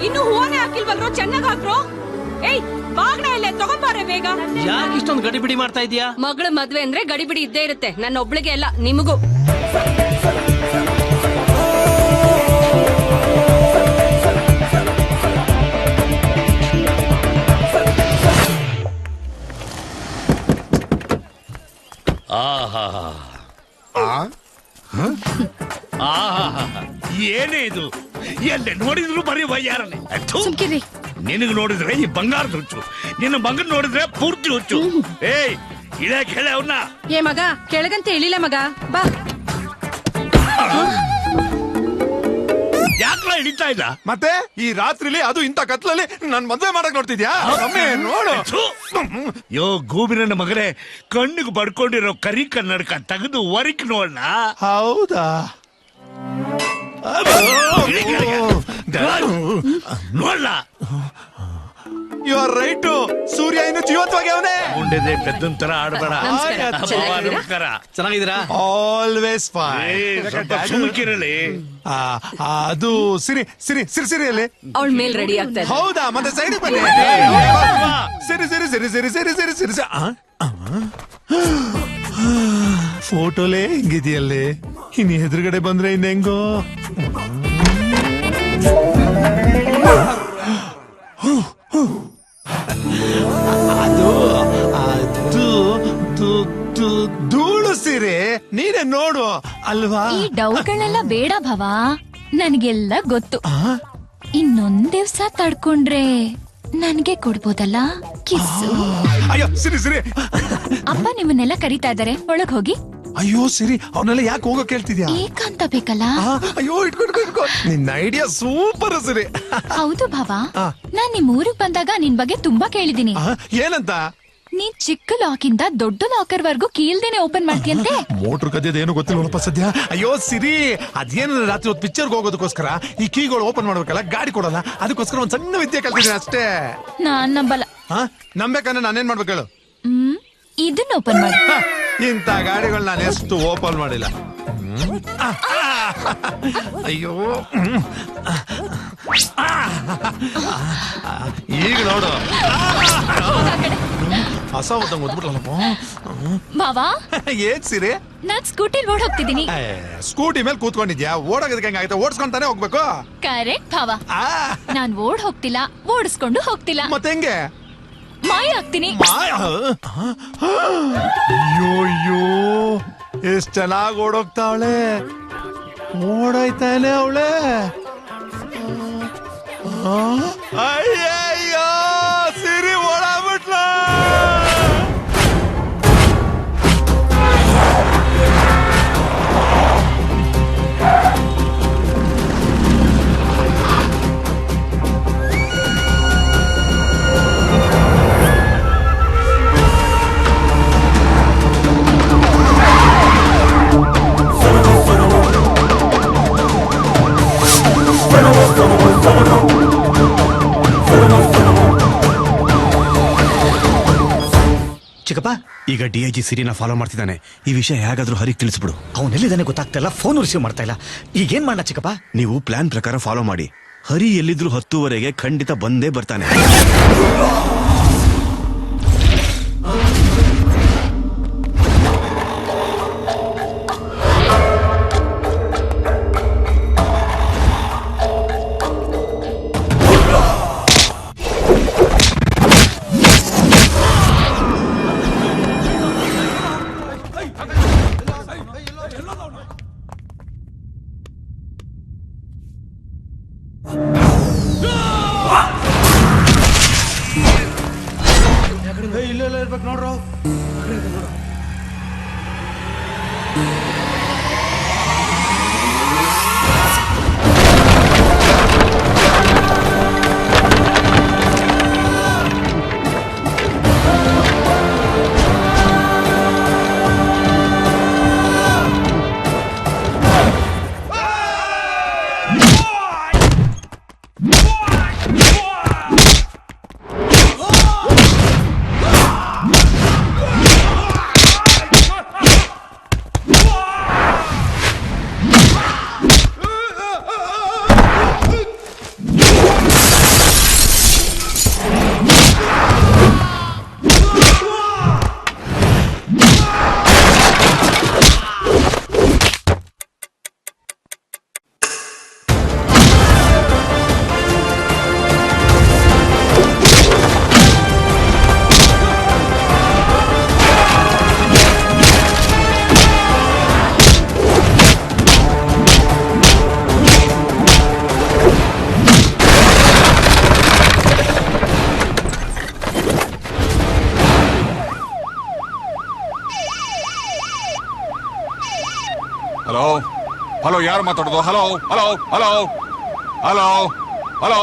ಇನ್ನು ಹೂವನೇ ಹಾಕಿಲ್ವಲ್ರೋ, ಚೆನ್ನಾಗ್ ಹಾಕ್ರೋ. ಏಯ್ ಬಾಗ್ನ ಇಲ್ಲೇ ತಗೊಂಬಾರೆ ಬೇಗ. ಯಾಕೆ ಇಷ್ಟೊಂದು ಗಡಿಬಿಡಿ ಮಾಡ್ತಾ ಇದೀಯಾ? ಮಗಳ ಮದ್ವೆ ಅಂದ್ರೆ ಗಡಿಬಿಡಿ ಇದ್ದೇ ಇರುತ್ತೆ, ನನ್ನ ಒಬ್ಳಿಗೆ ಅಲ್ಲ, ನಿಮಗೂ. ಏನೇ ಇದು? ಎಲ್ಲೇ ನೋಡಿದ್ರು ಬರೀ ವಯ್ಯಾರನೆ. ನಿನಗ್ ನೋಡಿದ್ರೆ ಈ ಬಂಗಾರದ ಹುಚ್ಚು, ನಿನ್ನ ಮಗನ್ ನೋಡಿದ್ರೆ ಪೂರ್ತಿ ಹುಚ್ಚು. ಏಯ್ ಇಳ್ಯಾಕ್ ಹೇಳ ಅವನ್ನ. ಏ ಮಗ, ಕೆಳಗಂತ ಇಳಿಲ್ಲ ಮಗ, ಬಾ. ಯಾಕ್ಲ ಹಿಡಿತಾ ಇಲ್ಲ? ಮತ್ತೆ ಈ ರಾತ್ರಿಲಿ ಅದು ಇಂತ ಕತ್ಲಲ್ಲಿ ನನ್ ಮದ್ವೆ ಮಾಡಕ್ ನೋಡ್ತಿದ್ಯಾ? ನೋಡು. ಯೋ ಗೂಬಿನ ಮಗನೇ, ಕಣ್ಣಿಗೆ ಬಡ್ಕೊಂಡಿರೋ ಕರಿ ಕನ್ನಡಕ ತೆಗೆದು ವರಿಕ್ ನೋಡ್ನ. ಹೌದಾ? ನೋಡ್ಲ. You are right. ಸೂರ್ಯ ಇನ್ನು ಜೀವಂತವಾಗಿ ಅವನೇ. ಮುಂದೆ ಪೆದ್ದನ್ ತರ ಆಡ್ಬೇಡ. ನಮಸ್ಕಾರ. ಚೆನ್ನಾಗಿದ್ದೀರಾ? Always fine. ಸುಮ್ಕಿರಲಿ. ಅದು ಸಿರಿ ಸಿರಿ ಸಿರಿ ಸಿರಿಯಲ್ಲಿ ಅವಳ ಮೇಲ್ ರೆಡಿ ಆಗ್ತಾ. ಹೌದಾ? ಮತ್ತೆ ಸೈಡ್ ಬನ್ನಿ. ಸಿರಿ ಸಿರಿ ಸಿರಿ ಸಿರಿ ಸಿರಿ ಸಿರಿ ಸಿರಿ. ಫೋಟೋಲೇ ಹಿಂಗಿದೆಯಲ್ಲೇ, ಇನ್ನು ಎದುರುಗಡೆ ಬಂದ್ರೆ ಇನ್ ಹೆಂಗೋ. ಅದು ಅದು ಧೂಳು ಸೀರೆ, ನೀನೇ ನೋಡು ಅಲ್ವಾ? ಈ ಡೌಟ್ಗಳೆಲ್ಲ ಬೇಡ ಭವ, ನನ್ಗೆಲ್ಲ ಗೊತ್ತು. ಇನ್ನೊಂದ್ ದಿವ್ಸ ತಡ್ಕೊಂಡ್ರೆ ನನ್ಗೆ ಕೊಡ್ಬೋದಲ್ಲ ಕಿಸ್ಸು. ಅಯ್ಯೋ ಸಿರಿ ಸಿರಿ, ಅಪ್ಪ ನಿಮ್ಮನ್ನೆಲ್ಲ ಕರೀತಾ ಇದಾರೆ, ಒಳಗ್ ಹೋಗಿ. ಅಯ್ಯೋ ಸಿರಿ, ಅವನ್ನೆಲ್ಲ ಯಾಕೆ ಹೋಗೋ ಕೇಳ್ತಿದ್ಯಾ? ಏಕಾಂತ ಬೇಕಲ್ಲ. ಅಯ್ಯೋ ಇಟ್ಕೊಂಡು ನಿನ್ನ ಐಡಿಯಾ ಸೂಪರ್ ಸಿರಿ. ಹೌದು ಭಾವ, ನಾನ್ ನಿಮ್ ಊರಿಗೆ ಬಂದಾಗ ನಿನ್ ಬಗ್ಗೆ ತುಂಬಾ ಕೇಳಿದೀನಿ. ಏನಂತ? ನೀನ್ ಚಿಕ್ಕ ಲಾಕ್ ಇಂದ ದೊಡ್ಡ ಲಾಕರ್ ವರ್ಗೂ ಕೀಳ್ದೇನೆ ಓಪನ್ ಮಾಡ್ತೀಯಂತೆ. ಮೋಟರ್ ಕದ್ದೇನು ಗೊತ್ತಿಲ್ಲ ಸದ್ಯ. ಅಯ್ಯೋ ಸಿರಿ, ಅದೇನ ರಾತ್ರಿ ಹೊತ್ತು ಪಿಕ್ಚರ್ಗೆ ಹೋಗೋದಕ್ಕೋಸ್ಕರ ಈ ಕೀಗಳು ಓಪನ್ ಮಾಡ್ಬೇಕಲ್ಲ, ಗಾಡಿ ಕೊಡಲ್ಲ, ಅದಕ್ಕೋಸ್ಕರ ಒಂದ್ ಸಣ್ಣ ವಿದ್ಯೆ ಕಲ್ತಿದ್ದೀನಿ ಅಷ್ಟೇ. ನಾನ್ ನಂಬಲ್ಲ. ನಂಬೇಕಂದ್ರೆ ನಾನೇನ್ ಮಾಡ್ಬೇಕು ಹೇಳು? ಇದನ್ನ ಓಪನ್ ಮಾಡಿ. ಇಂಥ ಗಾಡಿಗಳು ನಾನು ಎಷ್ಟು ಓಪನ್ ಮಾಡಿಲ್ಲ. ಅಯ್ಯೋ ಈಗ ನೋಡು, ಹೊಸ ಓದಂಗ್ ಓದ್ಬಿಟ್ಲಲ್ಲಪ್ಪ. ಬಾವಾ ಏನ್ ಸಿರಿ? ನಾನ್ ಸ್ಕೂಟಿಲ್ ಓಡ್ ಹೋಗ್ತಿದ್ದೀನಿ. ಸ್ಕೂಟಿ ಮೇಲೆ ಕೂತ್ಕೊಂಡಿದ್ಯಾ? ಓಡೋದಕ್ಕೆ ಹೆಂಗಾಯ್ತು? ಓಡಿಸ್ಕೊಂತಾನೆ ಹೋಗ್ಬೇಕು. ಕರೆಕ್ಟ್ ಭಾವ. ನಾನ್ ಓಡ್ ಹೋಗ್ತಿಲ್ಲ, ಓಡಿಸ್ಕೊಂಡು ಹೋಗ್ತಿಲ್ಲ. ಮತ್ತೆ ಹೆಂಗೆ? ಮಾಯ ಆಗ್ತೀನಿ. ಅಯ್ಯೋ ಎಷ್ಟ್ ಚೆನ್ನಾಗ್ ಓಡೋಗ್ತಾವಳೆ, ಓಡಾಯ್ತಾನೆ ಅವಳೆ. ಅಯ್ಯಯ್ಯೋ ಸಿರಿ ಓಡಾಬಿಟ್ಲ. ಚಿಕ್ಕಪ್ಪ, ಈಗ DIG ಸಿರಿನ ಫಾಲೋ ಮಾಡ್ತಿದ್ದಾನೆ. ಈ ವಿಷಯ ಹೇಗಾದ್ರೂ ಹರಿಗೆ ತಿಳಿಸ್ಬಿಡು. ಅವನೆಲ್ಲಿದ್ದಾನೆ ಗೊತ್ತಾಗ್ತಾ ಇಲ್ಲ, ಫೋನ್ ರಿಸೀವ್ ಮಾಡ್ತಾ ಇಲ್ಲ. ಈಗೇನ್ ಮಾಡೋಣ ಚಿಕ್ಕಪ್ಪ? ನೀವು ಪ್ಲಾನ್ ಪ್ರಕಾರ ಫಾಲೋ ಮಾಡಿ. ಹರಿ ಎಲ್ಲಿದ್ರು 10:00ವರೆಗೆ ಖಂಡಿತ ಬಂದೇ ಬರ್ತಾನೆ. ಇಲ್ಲೆಲ್ಲ ಇರ್ಬೇಕು ನೋಡ್ರು. ಹಲೋ ಹಲೋ ಯಾರು ಮಾತಾಡೋದು? Hello hello hello hello hello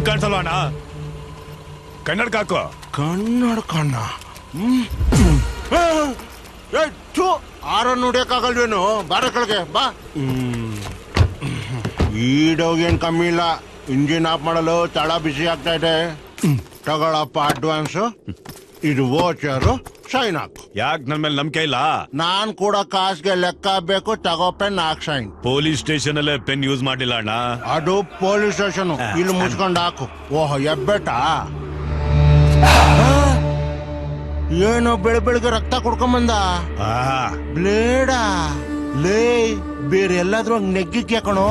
ಕಾಣಿಸಲ್ವ ಅಣ್ಣ? ಕನ್ನಡಕ ಹಾಕೋ. ಕನ್ನಡಕಣ್ಣ ಆರ ನೋಡಿಯಕ್ಕಾಗಲ್ವೇನು? ಬಾರ ಕೆಳಗೆ ಬಾ. ಈಡೋಗೇನ್ ಕಮ್ಮಿ ಇಲ್ಲ. ಇಂಜಿನ್ ಆಫ್ ಮಾಡಲು ತಳ ಬಿಸಿ ಆಗ್ತಾ ಇದೆ. ತಗೊಳಪ್ಪ ಅಡ್ವಾನ್ಸ್. ಇದು ವೋಚರು, ಸೈನ್ ಹಾಕು. ಯಾಕೆ ನನ್ ಮೇಲೆ ನಂಬಿಕೆ ಇಲ್ಲ? ನಾನ್ ಕೂಡ ಕಾಸ್ಗೆ ಲೆಕ್ಕ ಬೇಕು. ತಗೋ ಪೆನ್ ಹಾಕ್ ಸೈನ್. ಪೊಲೀಸ್ ಸ್ಟೇಷನ್ ಅಲ್ಲೇ ಪೆನ್ ಯೂಸ್ ಮಾಡಿಲ್ಲ ಅಣ್ಣ. ಅದು ಪೊಲೀಸ್ ಸ್ಟೇಷನ್. ಇಲ್ಲಿ ಮುಚ್ಕೊಂಡು ಹಾಕು. ಓಹೋ ಎಬ್ಬೆಟ ಏನೋ ಬೆಳಗ್ಗೆ ರಕ್ತ ಕುಡ್ಕೊಂಬಂದ. ಬ್ಲೇಡಾ ಲೇ ಬೇರೆ ಎಲ್ಲಾದ್ರೂ ನೆಗ್ಗಿಕ್ಕೆ ಕಣೋ.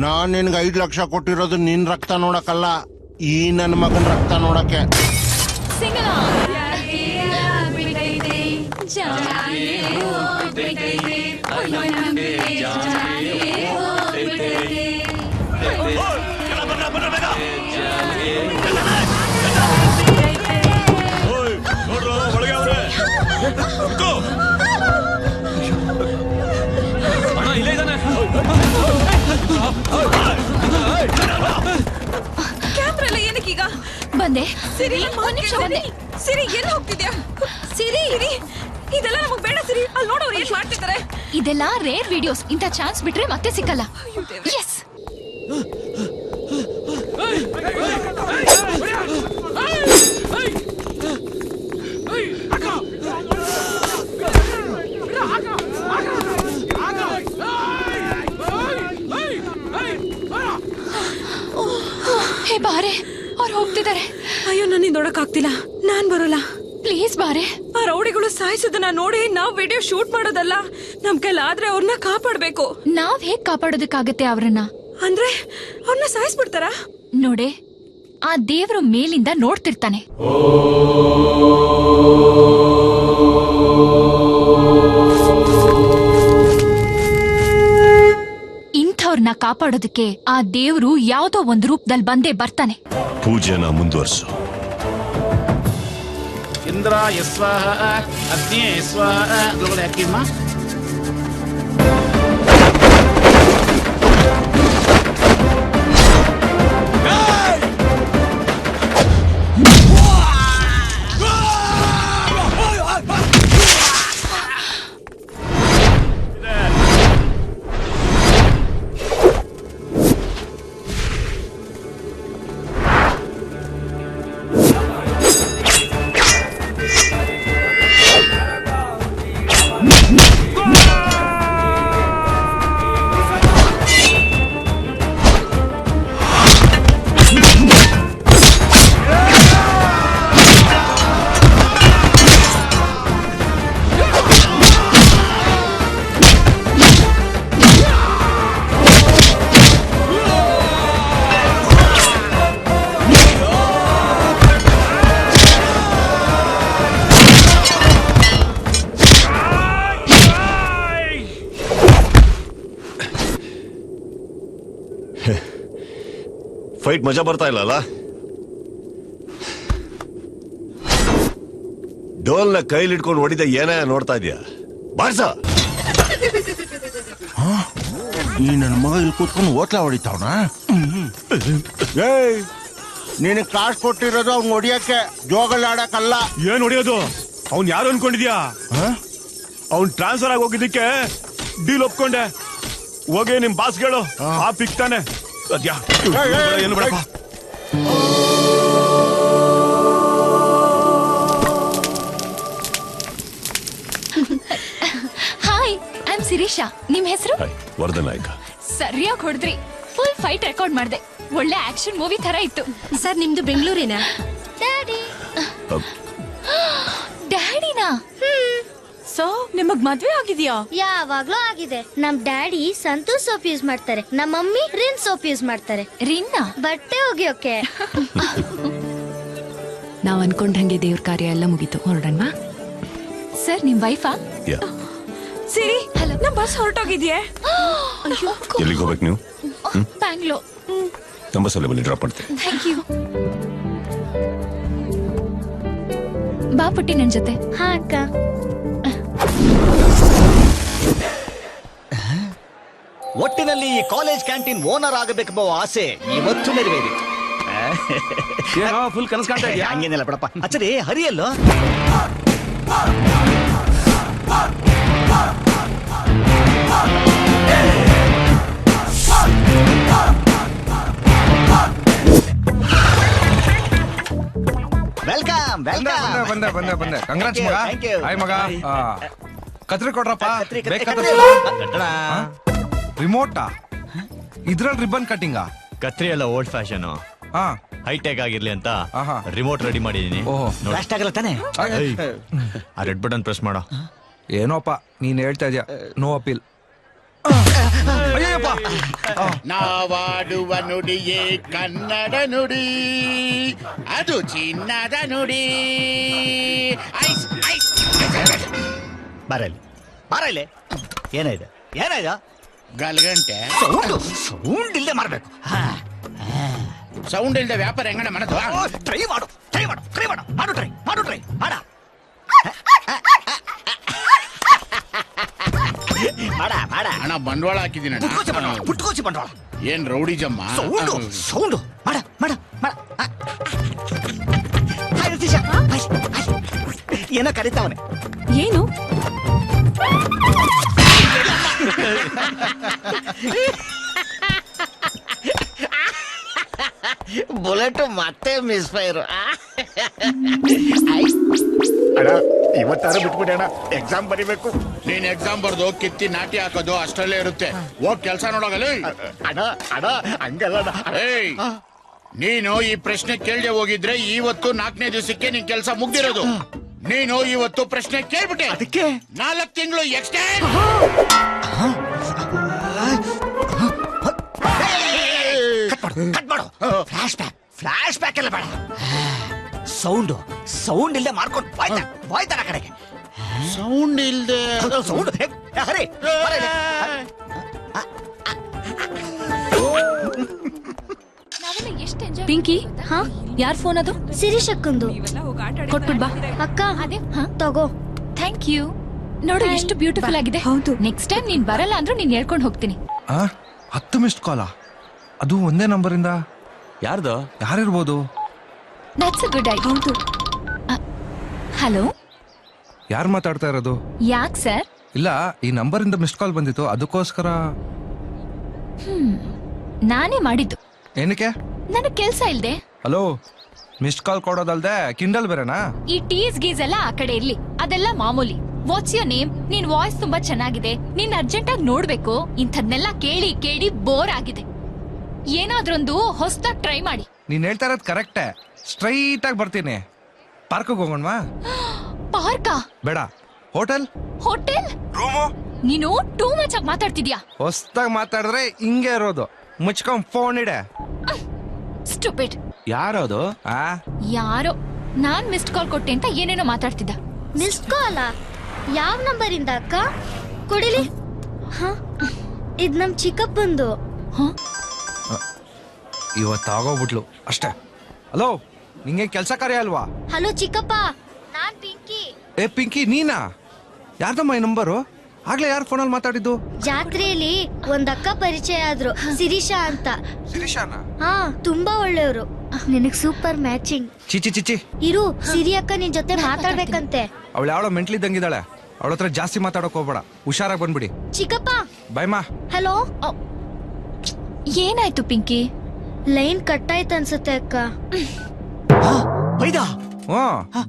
ನಾನ್ ನಿನ್ಗೆ 5 ಲಕ್ಷ ಕೊಟ್ಟಿರೋದು ನಿನ್ ರಕ್ತ ನೋಡಕ್ಕಲ್ಲ, ಈ ನನ್ನ ಮಗನ್ ರಕ್ತ ನೋಡಕ್ಕೆ. ಕ್ಯಾಮ್ರಾ ಎಲ್ಲ ಏನಕ್ಕೀಗ? ಬಂದೆ ಸಿರಿ, ಒಂದ್ ನಿಮಿಷ ಬಂದೆ. ಸಿರಿ ಎಲ್ಲಿ ಹೋಗ್ತಿದ್ಯಾ? ಸಿರಿ ಇದೆಲ್ಲ ನಮಗ್ ಬೇಡ ಸಿರಿ. ಅಲ್ಲಿ ನೋಡೋರು ಏನ್ ಮಾಡ್ತಿದ್ದಾರೆ. ಇದೆಲ್ಲ ರೇರ್ ವಿಡಿಯೋಸ್. ಇಂಥ ಚಾನ್ಸ್ ಬಿಟ್ರೆ ಮತ್ತೆ ಸಿಕ್ಕಲ್ಲ. ಎಸ್ ಹೇ ಬಾರೆ, ಅವ್ರು ಹೋಗ್ತಿದ್ದಾರೆ. ಅಯ್ಯೋ ನನ್ನಿಂದ ನೋಡಕ್ಕಾಗ್ತಿಲ್ಲ. ನಾನ್ ಬರೋಲ್ಲ. ಪ್ಲೀಸ್ ಬಾರೆ. ಆ ರೌಡಿಗಳು ಸಾಯಿಸೋದನ್ನ ನೋಡಿ ನಾವ್ ವಿಡಿಯೋ ಶೂಟ್ ಮಾಡೋದಲ್ಲ. ನಮ್ ಕೈಲಾದ್ರೆ ಅವ್ರನ್ನ ಕಾಪಾಡ್ಬೇಕು. ನಾವ್ ಹೇಗ್ ಕಾಪಾಡೋದಕ್ಕಾಗತ್ತೆ ಅವ್ರನ್ನ? ಅಂದ್ರೆ ಅವ್ರನ್ನ ಸಾಯಿಸ್ಬಿಡ್ತಾರ? ನೋಡೆ, ಆ ದೇವ್ರು ಮೇಲಿಂದ ನೋಡ್ತಿರ್ತಾನೆ. ಇಂಥವ್ರನ್ನ ಕಾಪಾಡೋದಕ್ಕೆ ಆ ದೇವ್ರು ಯಾವ್ದೋ ಒಂದು ರೂಪದಲ್ಲಿ ಬಂದೇ ಬರ್ತಾನೆ. ಪೂಜೆನ ಮುಂದುವರ್ಸು. ಇಂದ್ರ ಯಸ್ವಾಹ ಅಗ್ನಿ ಯಸ್ವಾಹ ಹಾಕಿಮ್ಮ. ಫೈಟ್ ಮಜಾ ಬರ್ತಾ ಇಲ್ಲಲ್ಲ? ಡೋಲ್ನ ಕೈಲಿ ಇಟ್ಕೊಂಡು ಹೊಡಿದ ಏನೇ ನೋಡ್ತಾ ಇದೀಯ? ಬಾರ್ಸ ಈ ನನ್ನ ಮಗ ಇಲ್ಲಿ ಕೂತ್ಕೊಂಡು ಓಟ್ಲ ಹೊಡಿತಾವನ. ಏಯ್, ನಿನಗೆ ಕಾಸು ಕೊಟ್ಟಿರೋದು ಅವ್ನು ಹೊಡಿಯಕ್ಕೆ, ಜೋಗಲ್ಲಿ ಆಡಕ್ಕಲ್ಲ. ಏನ್ ಹೊಡಿಯೋದು? ಅವ್ನ್ ಯಾರು ಅನ್ಕೊಂಡಿದ್ಯಾ? ಅವ್ನ್ ಟ್ರಾನ್ಸ್ಫರ್ ಆಗಿ ಹೋಗಿದ್ದಕ್ಕೆ ಡೀಲ್ ಒಪ್ಕೊಂಡೆ. ಹೋಗಿ ನಿಮ್ ಬಾಸ್ ಹೇಳು, ಆ ಪಿಕ್ತಾನೆ. ಸದ್ಯ ಏನು ಬೇಡಪ್ಪ. Hi, I am Shirisha. ನಿಮ್ ಹೆಸರು? ವರ್ಧನ್ ನಾಯ್ಕ. ಸರಿಯಾಗಿ ಹೊಡೆದ್ರಿ. ಫುಲ್ ಫೈಟ್ ರೆಕಾರ್ಡ್ ಮಾಡ್ದೆ. ಒಳ್ಳೆ ಆಕ್ಷನ್ ಮೂವಿ ತರ ಇತ್ತು. ಸರ್ ನಿಮ್ದು ಬೆಂಗಳೂರಿನ? ಡ್ಯಾಡಿ. ಡ್ಯಾಡಿನಾ? ಸೊ ನಿಮಗ್ ಮದ್ವೆ ಆಗಿದ್ಯಾ? ಯಾವಾಗ್ಲೂ ಆಗಿದೆ. ನಮ್ ಡ್ಯಾಡಿ ಸಂತೂರ್ ಸೋಪ್ ಯೂಸ್ ಮಾಡ್ತಾರೆ, ನಮ್ಮ ಮಮ್ಮಿ ರಿನ್ ಸೋಪ್ ಯೂಸ್ ಮಾಡ್ತಾರೆ. ರಿನ್ನಾ? ಬಟ್ಟೆ ಒಗೆಯೋಕೆ. ನಾವ್ ಅನ್ಕೊಂಡಂಗೆ ದೇವ್ರ ಕಾರ್ಯ ಎಲ್ಲ ಮುಗೀತು. ಹೊರಡಣ್ವಾ? ಸರ್, ನಿಮ್ ವೈಫಾ? ಸಿರಿ, ಹಲೋ. ನಮ್ ಬಸ್ ಹೊರಟೋಗಿದ್ಯೆ. ಎಲ್ಲಿಗೆ ಹೋಗ್ಬೇಕು ನೀವು? ಬ್ಯಾಂಗ್ಳೂರ್. ನಮ್ಮ ಬಸ್ಸಲ್ಲಿ ಬನ್ನಿ, ಡ್ರಾಪ್ ಮಾಡ್ತೀನಿ. Thank you. ಬಾ ಪುಟ್ಟಿ ನನ್ ಜೊತೆ. ಹಾ ಅಕ್ಕ. ಒಟ್ಟಿನಲ್ಲಿ ಈ ಕಾಲೇಜ್ ಕ್ಯಾಂಟೀನ್ ಓನರ್ ಆಗಬೇಕೆಂಬ ಆಸೆ ಇವತ್ತು ನೆರವೇರಿತು. ಫುಲ್ ಕನಸು ಕಾಣ್ತಾ ಇದೆಯಾ? ಹಂಗೇನಿಲ್ಲ ಬಿಡಪ್ಪ. ಅಚ್ಚರಿ, ಹರಿಯಲ್ಲೋ? Welcome welcome. ಬಂದೆ. ಕಂಗ್ರಾಟ್ಸ್ ಮಗ. Thank you. ಹಾಯ್ ಮಗ. ಕತ್ರಿ ಕೊಡ್ರಪ್ಪ. ಕತ್ರಿ. ರಿಮೋಟಾ? ಇದ್ರಲ್ಲಿ ರಿಬನ್ ಕಟ್ಟಿಂಗ? ಕತ್ರಿ ಎಲ್ಲ ಓಲ್ಡ್ ಫ್ಯಾಷನ್, ಹಾ, ಹೈಟೆಕ್ ಆಗಿರ್ಲಿ ಅಂತ ಆಹಾ. ರಿಮೋಟ್ ರೆಡಿ ಮಾಡಿದೀನಿ. ಓಹೋ. ಬ್ಲಾಸ್ಟ್ ಆಗಲ್ಲ ತಾನೆ? ಆ ರೆಡ್ ಬಟನ್ ಪ್ರೆಸ್ ಮಾಡೋ. ಏನೋಪ್ಪ ನೀನ್ ಹೇಳ್ತಾ ಇದೀಯ, ನೋ ಅಪೀಲ್. ನಾವಾಡುವ ನುಡಿಯೇ ಕನ್ನಡ ನುಡಿ, ಅದು ಚಿನ್ನದ ನುಡಿ. ಬಾರಲ್ಲಿ ಏನಾಯ್ತು? ಗಲ್ಗಂಟೆ ಸೌಂಡ್ ಇಲ್ಲದೆ ಮಾಡ್ಬೇಕು. ಸೌಂಡ್ ಇಲ್ದೆ ವ್ಯಾಪಾರ ಹೆಂಗಣ ಮಾಡೋದು? ಟ್ರೈ ಮಾಡು. ಮಾಡ ಹಣ ಬಂಡವಾಳ ಹಾಕಿದ್ದೀನಿ. ಪುಟ್ಕೋಚಿ ಬಂಡವಾಳ. ಏನ್ ರೌಡಿ ಜಮ್ಮ? ಸೌಂಡು ಮಾಡ. ಹಾಯ್ ರತೀಶ. ಏನೋ ಕರೀತಾವನೆ. ಏನು? ಬುಲೆಟ್ ಮತ್ತೆ ಮಿಸ್ ಫೈರ್. ಅಣ್ಣ, ಇವತ್ತಾರು ಬಿಟ್ಬಿಡಿ ಅಣ್ಣ, ಎಕ್ಸಾಮ್ ಬರಿಬೇಕು. ನೀನ್ ಎಕ್ಸಾಮ್ ಬರ್ದು ಕಿತ್ತಿ ನಾಟಿ ಹಾಕೋದು ಅಷ್ಟರಲ್ಲೇ ಇರುತ್ತೆ. ಹೋಗ್ ಕೆಲ್ಸ ನೋಡೋಗಲ್ಲ. ಅಣ್ಣ ಹಂಗಲ್ಲ. ಏಯ್, ನೀನು ಈ ಪ್ರಶ್ನೆ ಕೇಳದೆ ಹೋಗಿದ್ರೆ ಇವತ್ತು 4ನೇ ದಿವಸಕ್ಕೆ ನಿನ್ ಕೆಲಸ ಮುಗ್ದಿರೋದು. ನೀನು ಇವತ್ತು ಪ್ರಶ್ನೆ ಕೇಳ್ಬಿಟ್ಟೆ, ಅದಕ್ಕೆ 4 ತಿಂಗಳು ಎಕ್ಸ್ಟೆಂಡ್. ಕಟ್ ಮಾಡು. ಫ್ಲಾಶ್ ಬ್ಯಾಕ್ ಎಲ್ಲ ಬೇಡ. ಸೌಂಡ್ ಇಲ್ಲದೆ ಮಾಡ್ಕೊಂಡು ಬಾಯ್ತಾರ ಕಡೆಗೆ. ಸೌಂಡ್ ಇಲ್ದೆ ಸೌಂಡ್ ಹರೇ. ಪಿಂಕಿ, ಹಾ, ಯಾರ್ ಫೋನ್ ಅದು? ಶಿರೀಷ್ ಅಕ್ಕಂದು. ಕೊಟ್ಬಿಡ್ ಬಾ. ಅಕ್ಕ, ತಗೋ. Thank you. ನೋಡು ಎಷ್ಟು ಬ್ಯೂಟಿಫುಲ್ ಆಗಿದೆ. ಹೌದು. ನೆಕ್ಸ್ಟ್ ಟೈಮ್ ನೀನ್ ಬರಲ್ಲ ಅಂದ್ರೂ ನೀನ್ ಹೇಳ್ಕೊಂಡು ಹೋಗ್ತೀನಿ. 10 ಮಿಸ್ಡ್ ಕಾಲಾ? ಅದು ಒಂದೇ ನಂಬರ್ ಇಂದ? ಯಾರ್ದು? ಯಾರಿರ್ಬೋದು? That's a good idea. ಹೌದು. ಹಲೋ, ಯಾರು ಮಾತಾಡ್ತಾ ಇರೋದು? ಯಾಕ್ ಸರ್? ಇಲ್ಲ, ಈ ನಂಬರ್ ಇಂದ ಮಿಸ್ಡ್ ಕಾಲ್ ಬಂದಿತ್ತು, ಅದಕ್ಕೋಸ್ಕರ. ನಾನೇ ಮಾಡಿದ್ದು. ಏನಕ್ಕೆ? ನನಗ್ ಕೆಲ್ಸ ಇಲ್ದೆ. ಹಲೋ, ಮಿಸ್ಡ್ ಕಾಲ್ ಕೊಡೋದಲ್ದೆ ಕಿಂಡಲ್ ಬೇರೆನಾ? ಈ ಟೀಸ್ ಗೀಸ್ ಎಲ್ಲ ಆ ಕಡೆ ಇರ್ಲಿ, ಅದೆಲ್ಲ ಮಾಮೂಲಿ. What's your name? ನಿನ್ ವಾಯ್ಸ್ ತುಂಬಾ ಚೆನ್ನಾಗಿದೆ, ನೀನ್ ಅರ್ಜೆಂಟ್ ಆಗಿ ನೋಡ್ಬೇಕು. ಇಂಥದ್ನೆಲ್ಲ ಕೇಳಿ ಕೇಳಿ ಬೋರ್ ಆಗಿದೆ. ಏನಾದ್ರೊಂದು ಹೊಸದಾಗಿ ಟ್ರೈ ಮಾಡಿ. ನೀನ್ ಹೇಳ್ತಾ ಇರೋದು ಕರೆಕ್ಟೇ. ಸ್ಟ್ರೈಟ್ ಆಗಿ ಬರ್ತೀನಿ. ಪಾರ್ಕ್ಗೆ ಹೋಗೋಣವಾ? ಪಾರ್ಕಾ? ಬೇಡ, ಹೋಟೆಲ್. ಹೋಟೆಲ್? ನೀನು ಟೂ ಮಚ್ ಆಗಿ ಮಾತಾಡ್ತಿದ್ಯಾ. ಹೊಸದಾಗಿ ಮಾತಾಡಿದ್ರೆ ಹಿಂಗೆ ಇರೋದು. ಮುಚ್ಕೊಂಡ್ ಫೋನ್ ಇಡೆ. ಸ್ಟುಪಿಡ್. ಯಾರದು? ಯಾರೋ ನಾನ್ ಮಿಸ್ಡ್ ಕಾಲ್ ಕೊಟ್ಟೆ ಅಂತ ಏನೇನೋ ಮಾತಾಡ್ತಿದ್ದ. ಮಿಸ್ಡ್ ಕಾಲ? ಯಾವ ನಂಬರ್ ಇಂದ ಅಕ್ಕ? ಕೊಡಿಲಿ. ಇದ್ ನಮ್ ಚಿಕ್ಕಪ್ಪಂದು. ಇವತ್ತಾಗೋಗ್ಬಿಟ್ಲು ಅಷ್ಟೇ. ಹಲೋ, ನಿಂಗೆ ಕೆಲಸ ಕಾರ್ಯ ಅಲ್ವಾ? ಹಲೋ ಚಿಕ್ಕಪ್ಪ, ನಾನ್ ಪಿಂಕಿ. ಏ ಪಿಂಕಿ, ನೀನಾ? ಯಾರ್ದಮ್ಮ ಈ ನಂಬರು? ಆಗ್ಲೇ ಯಾರು ಫೋನಲ್ಲಿ ಮಾತಾಡಿದ್ದು? ಜಾತ್ರೆಯಲ್ಲಿ ಒಂದ್ ಅಕ್ಕ ಪರಿಚಯ ಆದ್ರು, ಶಿರೀಷಾ ಅಂತ. ಶಿರೀಷಾನ? ಹಾ, ತುಂಬಾ ಒಳ್ಳೆಯವರು. ನಿನಗ್ ಸೂಪರ್ ಮ್ಯಾಚಿಂಗ್. ಚಿಚಿ ಚಿಚಿ, ಇರು, ಸಿರಿ ಅಕ್ಕ ನಿನ್ ಜೊತೆ ಮಾತಾಡ್ಬೇಕಂತೆ. ಅವಳು ಯಾವಳೋ ಮೆಂಟ್ಲಿದ್ದಂಗಿದ್ದಾಳೆ. ಅವಳ ಹತ್ರ ಜಾಸ್ತಿ ಮಾತಾಡೋಕ್ ಹೋಗ್ಬೇಡ, ಹುಷಾರಾಗಿ ಬಂದ್ಬಿಡಿ. ಚಿಕ್ಕಪ್ಪ. ಬಾಯ್ ಮಾ. ಹಲೋ. ಏನಾಯ್ತು ಪಿಂಕಿ? ಲೈನ್ ಕಟ್ ಆಯ್ತು ಅನ್ಸುತ್ತೆ ಅಕ್ಕ. ಬೈದಾ?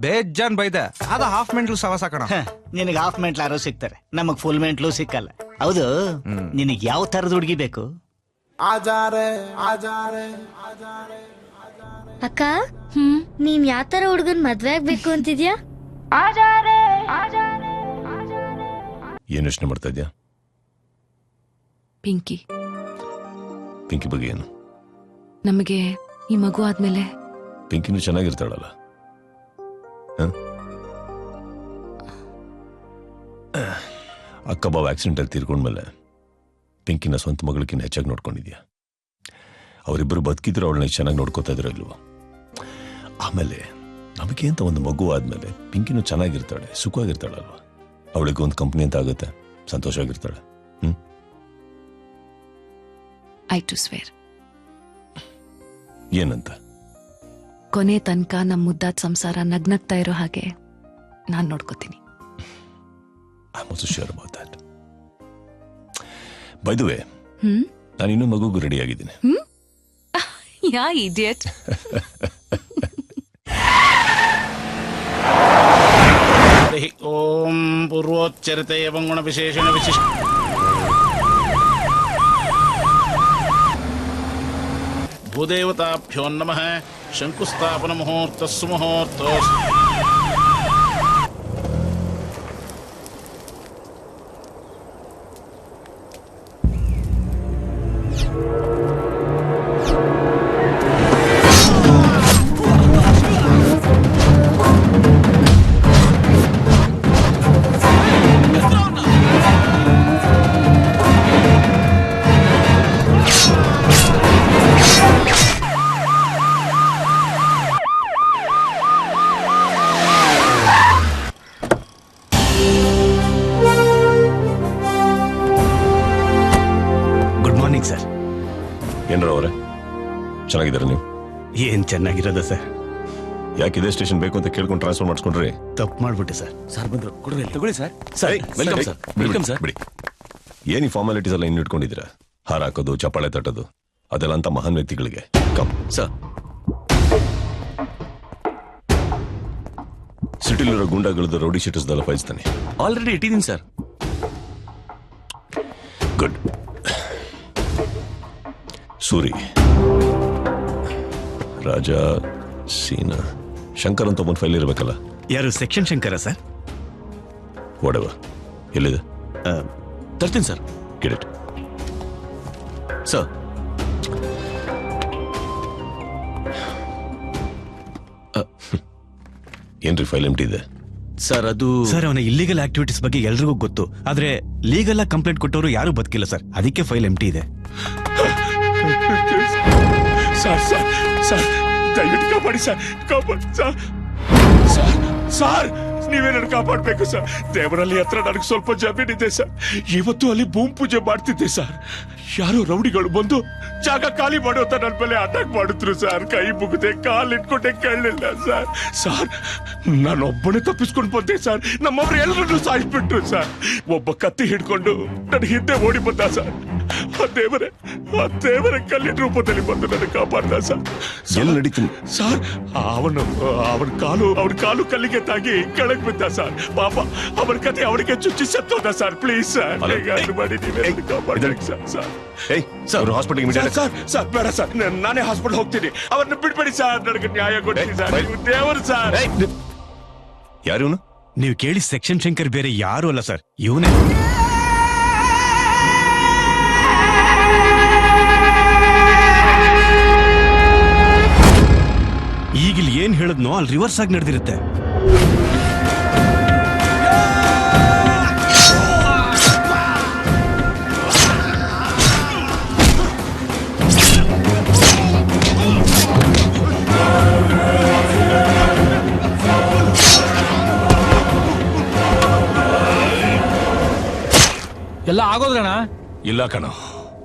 ಬೇಜಾನ್ ಬೈದೆ. ಅದ ಹಾಫ್ ಮೆಂಟ್ಲು ಸವಾಸ ಕಣ. ನಿನಗೆ ಹಾಫ್ ಮೆಂಟ್ಲು ಯಾರೋ ಸಿಗ್ತಾರೆ, ನಮಗ್ ಫುಲ್ ಮೆಂಟ್ಲು ಸಿಕ್ಕಲ್ಲ. ಹೌದು, ನಿನಗ್ ಯಾವ ತರದ ಹುಡುಗಿ ಬೇಕು? ಅಕ್ಕ, ನೀನ್ ಯಾವ ತರ ಹುಡುಗನ್ ಮದ್ವೆ ಆಗ್ಬೇಕು ಅಂತಿದ್ಯಾ? ಏನು ಯೋಚನೆ ಮಾಡ್ತಾ ಇದ್ಯಾ? ಪಿಂಕಿ, ಪಿಂಕಿ ಬಗ್ಗೆ ಏನು? ನಮಗೆ ಈ ಮಗು ಆದ್ಮೇಲೆ ಪಿಂಕಿನೂ ಚೆನ್ನಾಗಿರ್ತಾಳಲ್ಲ. ಅಕ್ಕ ಬಾವ ಆಕ್ಸಿಡೆಂಟ್ ಅಲ್ಲಿ ತೀರ್ಕೊಂಡ್ಮೇಲೆ ಪಿಂಕಿನ ಸ್ವಂತ ಮಗಳಿಗಿನ್ನ ಹೆಚ್ಚಾಗಿ ನೋಡ್ಕೊಂಡಿದ್ಯಾ? ಅವರಿಬ್ಬರು ಬದುಕಿದ್ರು ಅವಳನ್ನ ಚೆನ್ನಾಗಿ ನೋಡ್ಕೋತಾ ಇದ್ರು ಇಲ್ವೋ? ಆಮೇಲೆ ನಮಗೆ ಅಂತ ಒಂದು ಮಗು ಆದ್ಮೇಲೆ ಪಿಂಕಿನೂ ಚೆನ್ನಾಗಿರ್ತಾಳೆ, ಸುಖವಾಗಿರ್ತಾಳಲ್ವ? ಅವಳಿಗೆ ಒಂದು ಕಂಪ್ನಿ ಅಂತ ಆಗುತ್ತೆ, ಸಂತೋಷವಾಗಿರ್ತಾಳೆ. I to square. ಏನಂತ? ಕೊನೆ ತನಕ ನಮ್ಮ ಮುದ್ದಾದ ಸಂಸಾರ ನಗ್ನಗ್ತಾ ಇರೋ ಹಾಗೆ ನಾನ್ ನೋಡ್ಕೋತೀನಿ. I'm also sure about that. By the way, ನಾನು ಇನ್ನೂ ಮಗುಗೂ ರೆಡಿ ಆಗಿದ್ದೀನಿ. ಯಾ ಇಡಿಯಟ್. ಓಂ ಪೂರ್ವೋಚ್ಚರಿತೆ ಏವಂ ಗುಣ ವಿಶೇಷಣ ವಿಶಿಷ್ಟ ಭೂದೇವತಾಭ್ಯೋ ನಮಃ. ಶಂಕುಸ್ಥಾಪನ ಮುಹೂರ್ತ ಸುಮುಹೂರ್ತ. ಏನ್ರ ಅವರೇ, ಚೆನ್ನಾಗಿದ್ದಾರೆ ನೀವು? ಏನ್ ಚೆನ್ನಾಗಿರೋದ ಸರ್. ಯಾಕೆ ಇದೇ ಸ್ಟೇಷನ್ ಬೇಕು ಅಂತ ಕೇಳ್ಕೊಂಡು ಟ್ರಾನ್ಸ್ಫರ್ ಮಾಡಿಸ್ಕೊಂಡ್ರಿ? ತಪ್ಪು ಮಾಡ್ಬಿಟ್ಟೆ ಸರ್. ಸರ್ ಬಂದ್ರು, ಕೊಡ್ರಿ ತಗೊಳ್ಳಿ sir. Welcome sir. Welcome sir. ಬಿಡಿ, ಏನ್ ಈ ಫಾರ್ಮಾಲಿಟೀಸ್ ಎಲ್ಲ ಇನ್ನು ಇಟ್ಕೊಂಡಿದ್ದೀರಾ? ಹಾರ ಹಾಕೋದು, ಚಪ್ಪಾಳೆ ತಟ್ಟೋದು, ಅದೆಲ್ಲ ಅಂತ ಮಹಾನ್ ವ್ಯಕ್ತಿಗಳಿಗೆ. Come sir. ಸಿಟಿಲಿರೋ ಗುಂಡಾಗಳದ್ದು ರೌಡಿ ಶೀಟರ್ಸ್ದೆಲ್ಲ ಫೈಲ್ಸ್ತಾನೆ. ಆಲ್ರೆಡಿ ಇಟ್ಟಿದ್ದೀನಿ ಸರ್. ಗುಡ್. ಸೂರಿ, ರಾಜ, ಸೀನಾ, ಶಂಕರ್ ಅಂತ ಒಂದು ಫೈಲ್ ಇರಬೇಕಲ್ಲ? ಯಾರು? Section Shankara sir? ವಾಡೆವ, ಎಲ್ಲಿದೆ? ತರ್ತೀನಿ ಸರ್. Get it sir. ಏನ್ರಿ ಫೈಲ್ ಎಂಟಿ ಇದೆ ಸರ್? ಅದು ಸರ್, ಅವನ ಇಲ್ಲಿಗಲ್ ಆಕ್ಟಿವಿಟೀಸ್ ಬಗ್ಗೆ ಎಲ್ರಿಗೂ ಗೊತ್ತು, ಆದ್ರೆ ಲೀಗಲ್ ಆಗಿ ಕಂಪ್ಲೇಂಟ್ ಕೊಟ್ಟವರು ಯಾರು ಬದುಕಿಲ್ಲ ಸರ್, ಅದಕ್ಕೆ ಫೈಲ್ ಎಂಟಿ ಇದೆ. ಸರ್ ಸರ್ ಸರ್, ದಯವಿಟ್ಟು ಕಾಪಾಡಿ ಸರ್, ಕಾಪಾಡಿ ಸರ್. ಸರ್, ನೀವೇ ನನ್ನ ಕಾಪಾಡಬೇಕು ಸರ್. ದೇವರಲ್ಲಿ ಹತ್ರ ನನಗೆ ಸ್ವಲ್ಪ ಜಮೀನಿದೆ ಸರ್. ಇವತ್ತು ಅಲ್ಲಿ ಭೂಮಿ ಪೂಜೆ ಮಾಡ್ತಿದ್ದೆ ಸರ್. ಯಾರೋ ರೌಡಿಗಳು ಬಂದು ಜಾಗ ಖಾಲಿ ಮಾಡೋ ಅಂತ ನನ್ನ ಮೇಲೆ ಅಟ್ಯಾಕ್ ಮಾಡಿದ್ರು ಸರ್. ಕೈ ಮುಗಿದೆ, ಕಾಲಿಟ್ಕೊಂಡೆ, ಕೇಳಲಿಲ್ಲ ಸರ್. ಸರ್, ನಾನೊಬ್ಬನೇ ತಪ್ಪಿಸ್ಕೊಂಡು ಬಂದೆ ಸರ್. ನಮ್ಮವ್ರು ಎಲ್ಲರನ್ನೂ ಸಾಯಿಸ್ಬಿಟ್ರು ಸರ್. ಒಬ್ಬ ಕತ್ತಿ ಹಿಡ್ಕೊಂಡು ನನ್ನ ಹಿಂದೆ ಓಡಿ ಬಂದ ಸರ್. ಆ ದೇವರ ಕಲ್ಲಿನ ರೂಪದಲ್ಲಿ ಬಂದು ನನ್ನ ಕಾಪಾಡ್ದ ಸರ್. ಸರ್, ಅವನ ಕಾಲು ಕಲ್ಲಿಗೆ ತಾಗಿ ಕೆಳಗೆ ಬಿದ್ದ ಸರ್. ಪಾಪ ಅವನ ಕತೆ ಅವನಿಗೆ ಚುಚ್ಚಿ ಸತ್ತೋದ ಸರ್. ಪ್ಲೀಸ್ ಸರ್, ಮಾಡಿ ನೀವೇ ಕಾಪಾಡ್ಬೇಕು ಸರ್. ಸರ್, ಸರ್ ಬೇಡ ಸರ್, ನಾನೇ ಹಾಸ್ಪಿಟಲ್ ಹೋಗ್ತೀನಿ. ಅವ್ರನ್ನ ಬಿಡ್ಬೇಡಿ ಸರ್, ನನಗೆ ನ್ಯಾಯ ಕೊಡ್ತೀನಿ ಸರ್. ದೇವರು ಸರ್. ಯಾರು? ನೀವು ಕೇಳಿ ಸೆಕ್ಷನ್ ಶಂಕರ್ ಬೇರೆ ಯಾರು ಅಲ್ಲ ಸರ್, ಇವನೇ. ಈಗಿಲ್ ಏನ್ ಹೇಳದ್ನೋ ಅಲ್ಲಿ ರಿವರ್ಸ್ ಆಗಿ ನಡೆದಿರುತ್ತೆ. ನೋಡಿದಣ? ಇಲ್ಲ ಕಣ,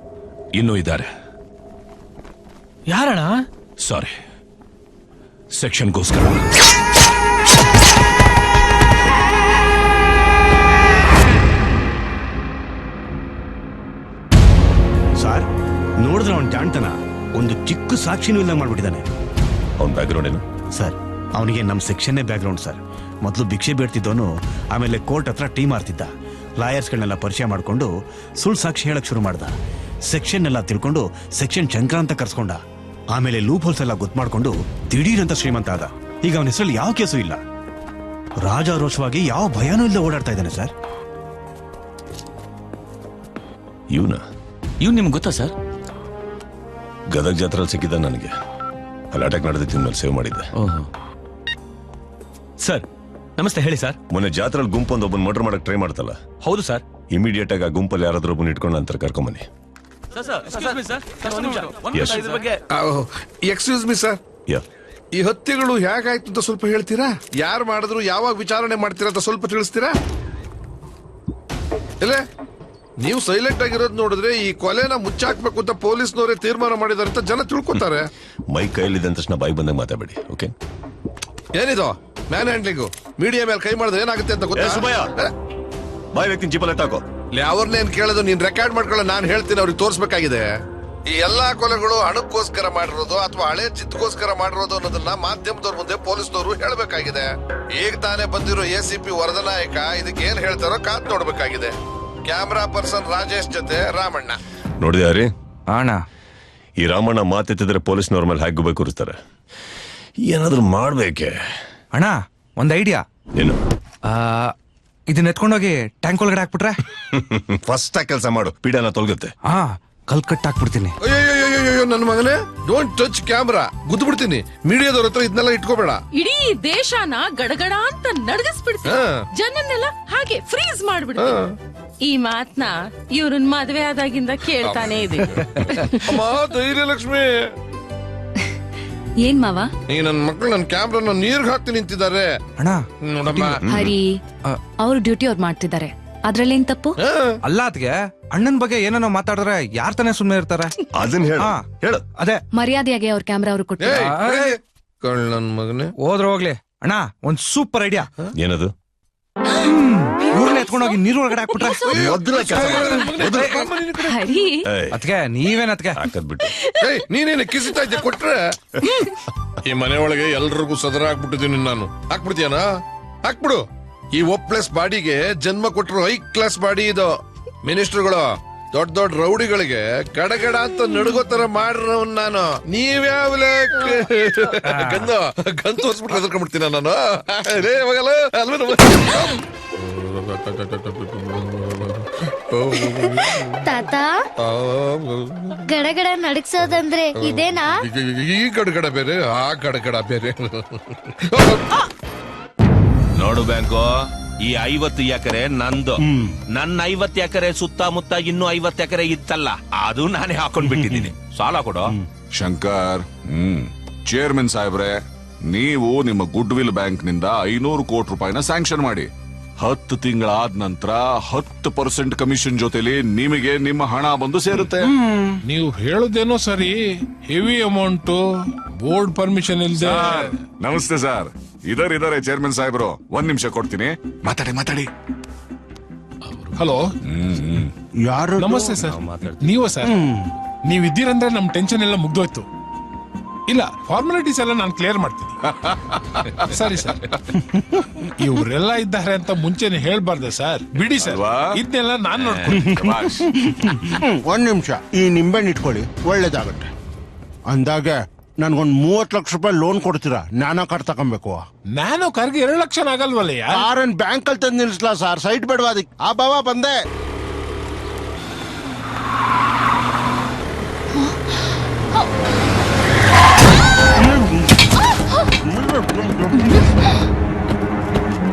ಇನ್ನೂ ಇದ್ದಾರೆ. ಯಾರಣ? ಸಾರಿ, ಸೆಕ್ಷನ್ಗೋಸ್ಕರ. ಸರ್, ನೋಡಿದ್ರೆ ಅವನ್ ಜಾಣ್ತನ ಒಂದು ಚಿಕ್ಕ ಸಾಕ್ಷಿನೂ ಇಲ್ಲ ಮಾಡ್ಬಿಟ್ಟಿದ್ದಾನೆ. ಅವನ ಬ್ಯಾಕ್ಗ್ರೌಂಡ್ ಏನು ಸರ್? ಅವನಿಗೆ ನಮ್ಮ ಸೆಕ್ಷನ್ನೇ ಬ್ಯಾಕ್ಗ್ರೌಂಡ್ ಸರ್. ಮೊದಲು ಭಿಕ್ಷೆ ಬೇಡ್ತಿದ್ದವನು ಆಮೇಲೆ ಕೋರ್ಟ್ ಹತ್ರ ಟೀ ಮಾರ್ತಿದ್ದ. ಲಾಯರ್ಸ್ಗಳನ್ನೆಲ್ಲ ಪರಿಚಯ ಮಾಡಿಕೊಂಡು ಸುಳ್ಳು ಸಾಕ್ಷಿ ಹೇಳಕ್ ಶುರು ಮಾಡ್ದ. ಸೆಕ್ಷನ್ ಎಲ್ಲ ತಿಳ್ಕೊಂಡು ಸೆಕ್ಷನ್ ಶಂಕರ ಅಂತ ಕರ್ಸ್ಕೊಂಡ. ಆಮೇಲೆ ಲೂಪ್ ಹೋಲ್ಸ್ ಎಲ್ಲ ಗೊತ್ತು ಮಾಡ್ಕೊಂಡು ದಿಢೀರಂತ ಶ್ರೀಮಂತ ಆದ. ಈಗ ಅವನ ಹೆಸರಲ್ಲಿ ಯಾವ ಕೇಸು ಇಲ್ಲ. ರಾಜಾರೋಷವಾಗಿ ಯಾವ ಭಯನೂ ಇಲ್ಲ ಓಡಾಡ್ತಾ ಇದ್ದಾನೆ ಸರ್. ಇವನ ಇವ್ ನಿಮ್ಗೆ ಗೊತ್ತಾ ಸರ್? ಗದಗ ಜಾತ್ರೆಯಲ್ಲಿ ಸಿಕ್ಕಿದ್ದ ನನಗೆ. ಅಲ್ಲಿ ಅಟ್ಯಾಕ್ ನಡೆದಿತ್ತು, ಮೇಲೆ ಸೇವ್ ಮಾಡಿದ್ದೆ. ಸರ್ ನಮಸ್ತೆ, ಹೇಳಿ ಸರ್. ಮೊನ್ನೆ ಜಾತ್ರೆಯಲ್ಲಿ ಗುಂಪೊಂದು ಒಬ್ಬನ್ ಮರ್ಡರ್ ಮಾಡಕ್ ಟ್ರೈ ಮಾಡ್ತಲ್ಲ? ಹೌದು ಸರ್. ಇಮಿಡಿಯೇಟ್ ಆಗಿ ಆ ಗುಂಪಲ್ಲಿ ಯಾರಾದ್ರೂ ಒಬ್ಬನ ಇಟ್ಕೊಂಡು ನಂತರ ಕರ್ಕೊಂಬನ್ನಿ. ಎಕ್ಸ್ಕ್ಯೂಸ್ ಮಿ ಸರ್, ಈ ಹತ್ಯೆಗಳು ಹೇಗಾಯ್ತು ಅಂತ ಸ್ವಲ್ಪ ಹೇಳ್ತೀರಾ? ಯಾರು ಮಾಡಿದ್ರು, ಯಾವಾಗ ವಿಚಾರಣೆ ಮಾಡ್ತೀರಾ ಅಂತ ಸ್ವಲ್ಪ ತಿಳಿಸ್ತೀರಾ? ಇಲ್ಲ, ನೀವು ಸೈಲೆಂಟ್ ಆಗಿರೋದು ನೋಡಿದ್ರೆ ಈ ಕೊಲೆನ ಮುಚ್ಚಾಕ್ಬೇಕು ಅಂತ ಪೊಲೀಸ್ನವರೇ ತೀರ್ಮಾನ ಮಾಡಿದಾರೆ ಅಂತ ಜನ ತಿಳ್ಕೊತಾರೆ. ಮೈ ಕೈಲಿದ್ದ ತಕ್ಷಣ ಬಾಯಿ ಬಂದಾಗ ಮಾತಾಡಬೇಡಿ, ಓಕೆ? ಏನಿದು ಮ್ಯಾನ್ ಹ್ಯಾಂಡ್ಲಿಂಗು? ಮೀಡಿಯಾ ಮೇಲೆ ಕೈ ಮಾಡಿದ್ರೆ ಏನಾಗುತ್ತೆ ಅಂತ ಗೊತ್ತಾ? ಬಾಯ್ ವ್ಯಕ್ತಿ ಜೀಪಲ್ಲಿ ಎತ್ತಾಕೋ. ಅವ್ರನ್ನೇನ್ ಕೇಳೋದು, ನೀನ್ ರೆಕಾರ್ಡ್ ಮಾಡ್ಕೊಳ್ಳೋ, ನಾನು ಹೇಳ್ತೀನಿ, ಅವ್ರಿಗೆ ತೋರಿಸ್ಬೇಕಾಗಿದೆ. ಈ ಎಲ್ಲಾ ಕೊಲೆಗಳು ಹಣಕ್ಕೋಸ್ಕರ ಮಾಡಿರೋದು ಅಥವಾ ಹಳೆ ಚಿತ್ತಗೋಸ್ಕರ ಮಾಡಿರೋದು ಅನ್ನೋದನ್ನ ಮಾಧ್ಯಮದವ್ರ ಮುಂದೆ ಪೊಲೀಸ್ನವರು ಹೇಳ್ಬೇಕಾಗಿದೆ. ಈಗ ತಾನೇ ಬಂದಿರೋ ACP ವರದನಾಯಕ ಇದಕ್ಕೆ ಏನ್ ಹೇಳ್ತಾರೋ ಕಾದ್ ನೋಡ್ಬೇಕಾಗಿದೆ. ಕ್ಯಾಮ್ರಾ ಪರ್ಸನ್ ರಾಜೇಶ್ ಜೊತೆ ರಾಮಣ್ಣ. ನೋಡಿದ್ಯಾರಿ ಅಣ್ಣ, ಈ ರಾಮಣ್ಣ ಮಾತೆತ್ತಿದ್ರೆ ಪೊಲೀಸ್ನವ್ರ ಮೇಲೆ ಹಾಗೆ ಕೂರಿಸ್ತಾರೆ. ಏನಾದ್ರೂ ಮಾಡ್ಬೇಕೆ? ಅಣ್ಣ, ಒಂದ್ ಐಡಿಯಾ. ಏನು? ಇದನ್ನ ಎತ್ಕೊಂಡೋಗಿ ಟ್ಯಾಂಕ್ ಒಳಗಡೆ ಹಾಕ್ಬಿಟ್ರೆ? ಫಸ್ಟ್ ಕೆಲಸ ಮಾಡು, ಪೀಡನ ತೊಲಗುತ್ತೆ. ಕಲ್ ಕಟ್ ಹಾಕ್ಬಿಡ್ತೀನಿ. ಅಯ್ಯೋ ನನ್ನ ಮಗನೇ, ಡೋಂಟ್ ಟಚ್ ಕ್ಯಾಮ್ರಾ, ಗುದ್ದು ಬಿಡ್ತೀನಿ. ಮೀಡಿಯಾದವ್ರ ಹತ್ರ ಇದನ್ನೆಲ್ಲ ಇಟ್ಕೋಬೇಡ. ಇಡೀ ದೇಶನ ಗಡಗಡ ಅಂತ ನಡ್ಗಿಸ್ಬಿಡ್ತೀನಿ, ಜನನ್ನೆಲ್ಲ ಹಾಗೆ ಫ್ರೀಸ್ ಮಾಡ್ಬಿಡ್ತೀನಿ. ಈ ಮಾತ್ನ ಇವ್ರನ್ ಮದ್ವೆ ಆದಾಗಿಂದ ಕೇಳ್ತಾನೆ ಇದೆ. ಅಮ್ಮ ಧೈರ್ಯ ಲಕ್ಷ್ಮಿ. ಏನ್ ಮಾವ? ಈ ನನ್ ಮಕ್ಳು ನನ್ ಕ್ಯಾಮ್ರಾನ ನೀರ್ಗ್ ಹಾಕ್ತಿ ನಿಂತಿದ್ದಾರೆ. ಅಣ್ಣ ನೋಡಮ್ಮ, ಹರಿ ಅವ್ರ ಡ್ಯೂಟಿ ಅವ್ರು ಮಾಡ್ತಿದ್ದಾರೆ, ಅದ್ರಲ್ಲೇನ್ ತಪ್ಪು? ಅಲ್ಲ ಅದ್ಗೆ ಅಣ್ಣನ್ ಬಗ್ಗೆ ಏನೋ ಮಾತಾಡಿದ್ರೆ ಯಾರ್ ತಾನೇ ಸುಮ್ಮನೆ ಇರ್ತಾರೆ? ಅದನ್ನ ಹೇಳು. ಅದೇ ಮರ್ಯಾದೆಯಾಗಿ ಅವ್ರ ಕ್ಯಾಮ್ರಾ ಅವ್ರು ಕೊಟ್ಟು. ನನ್ ಮಗನೇ, ಹೋದ್ರ ಹೋಗ್ಲಿ. ಅಣ್ಣ, ಒಂದ್ ಸೂಪರ್ ಐಡಿಯಾ. ಏನದು? ಇವ್ರನ್ನ ಎತ್ಕೊಂಡೋಗಿ ನೀರ್ ಒಳಗಡೆ ಹಾಕ್ಬಿಟ್ರೆ? ಹರಿ ಅದ್ಕೆ ನೀವೇನ್ ಅದ್ಕೆ ಹಾಕದ್ಬಿಟ್ಟು ನೀನೇನು ಕಿಸಿತಾ ಇದ್ದೆ ಕೊಟ್ರೆ? ಈ ಮನೆ ಒಳಗೆ ಎಲ್ರಿಗೂ ಸದರ ಹಾಕ್ಬಿಟ್ಟಿದ್ದೀನಿ ನಾನು. ಹಾಕ್ಬಿಡ್ತೀಯನಾ? ಹಾಕ್ಬಿಡು. ಈ ಒಪ್ಲೆಸ್ ಬಾಡಿಗೆ ಜನ್ಮ ಕೊಟ್ಟರು ಹೈ ಕ್ಲಾಸ್ ಬಾಡಿ ಇದು. ಮಿನಿಸ್ಟರ್ಗಳು ದೊಡ್ಡ ದೊಡ್ಡ ರೌಡಿಗಳಿಗೆ ಗಡಗಡ ಅಂತ ನಡುಗೋತರ ಮಾಡ್ರವ್ ನಾನು. ನೀವ್ಯಾವ ಗನ್ ತೋರ್ಸ್ಬಿಟ್ರೆ ಎದ್ಕೊಂಡ್ಬಿಡ್ತೀನ ನಾನು. ತಾತ, ಗಡಗಡ ನಡಗ್ಸೋದಂದ್ರೆ ಇದೇನಾ? ಈ ಗಡಗಡ ಬೇರೆ, ಆ ಗಡಗಡ ಬೇರೆ. ನೋಡು ಬ್ಯಾಂಕು, ಈ 50 ಎಕರೆ ನಂದು. ನನ್ನ 50 ಎಕರೆ ಸುತ್ತಮುತ್ತ ಇನ್ನೂ 50 ಎಕರೆ ಇತ್ತಲ್ಲ, ಅದು ನಾನೇ ಹಾಕೊಂಡ್ ಬಿಟ್ಟಿದ್ದೀನಿ. ಸಾಲ ಕೊಡು. ಶಂಕರ್, ಚೇರ್ಮನ್ ಸಾಹೇಬ್ರೆ, ನೀವು ನಿಮ್ಮ ಗುಡ್ ವಿಲ್ ಬ್ಯಾಂಕ್ ನಿಂದ 500 ಕೋಟಿ ರೂಪಾಯಿನ ಸ್ಯಾಂಕ್ಷನ್ ಮಾಡಿ. 10 ತಿಂಗಳಾದ ನಂತರ 10% ಕಮಿಷನ್ ಜೊತೆಲಿ ನಿಮಗೆ ನಿಮ್ಮ ಹಣ ಬಂದು ಸೇರುತ್ತೆ. ನೀವು ಹೇಳುದೇನೋ ಸರಿ, ಹೆವಿ ಅಮೌಂಟ್, ಬೋರ್ಡ್ ಪರ್ಮಿಷನ್ ಇಲ್ದೆ. ನಮಸ್ತೆ ಸರ್, ಇದಾರೆ ಚೇರ್ಮನ್ ಸಾಹೇಬ್ರು. 1 ನಿಮಿಷ ಕೊಡ್ತೀನಿ, ಮಾತಾಡಿ. ಹಲೋ, ಯಾರು? ನಮಸ್ತೆ ಸರ್. ನೀವು ಸರ್, ನೀವಿದ್ದೀರಂದ್ರೆ ನಮ್ ಟೆನ್ಷನ್ ಎಲ್ಲ ಮುಗ್ದೋಯ್ತು. ಇಲ್ಲ, ಫಾರ್ಮಾಲಿಟೀಸ್ ಎಲ್ಲ ನಾನು ಕ್ಲಿಯರ್ ಮಾಡ್ತೀನಿ. ಸರಿ ಸರ್, ಇವರೆಲ್ಲ ಇದ್ದಾರೆ ಅಂತ ಮುಂಚೆನೆ ಹೇಳ್ಬಾರ್ದೆ ಸರ್. ಬಿಡಿ ಸರ್, ಇದನ್ನೆಲ್ಲ ನಾನ್ ನೋಡ್ತೀನಿ. 1 ನಿಮಿಷ, ಈ ನಿಂಬೆಹಣ್ಣು ಇಟ್ಕೊಳ್ಳಿ, ಒಳ್ಳೇದಾಗತ್ತೆ. ಅಂದಾಗೆ ನನ್ಗೊಂದ್ 30 ಲಕ್ಷ ರೂಪಾಯಿ ಲೋನ್ ಕೊಡ್ತೀರಾ? ನ್ಯಾನೋ ಕಾರ್ ತಗೊಬೇಕು. ನ್ಯಾನೋ ಕಾರ್ಗೆ 2 ಲಕ್ಷ ಆಗಲ್ವಲ್ಲ? ಕಾರನ್ ಬ್ಯಾಂಕ್ ಅಲ್ಲಿ ತಂದು ನಿಲ್ಸ್ಲಾ ಸರ್? ಸೈಟ್ ಬೇಡವಾ ಅದಕ್ಕೆ? ಆ ಬಾವ ಬಂದೆ.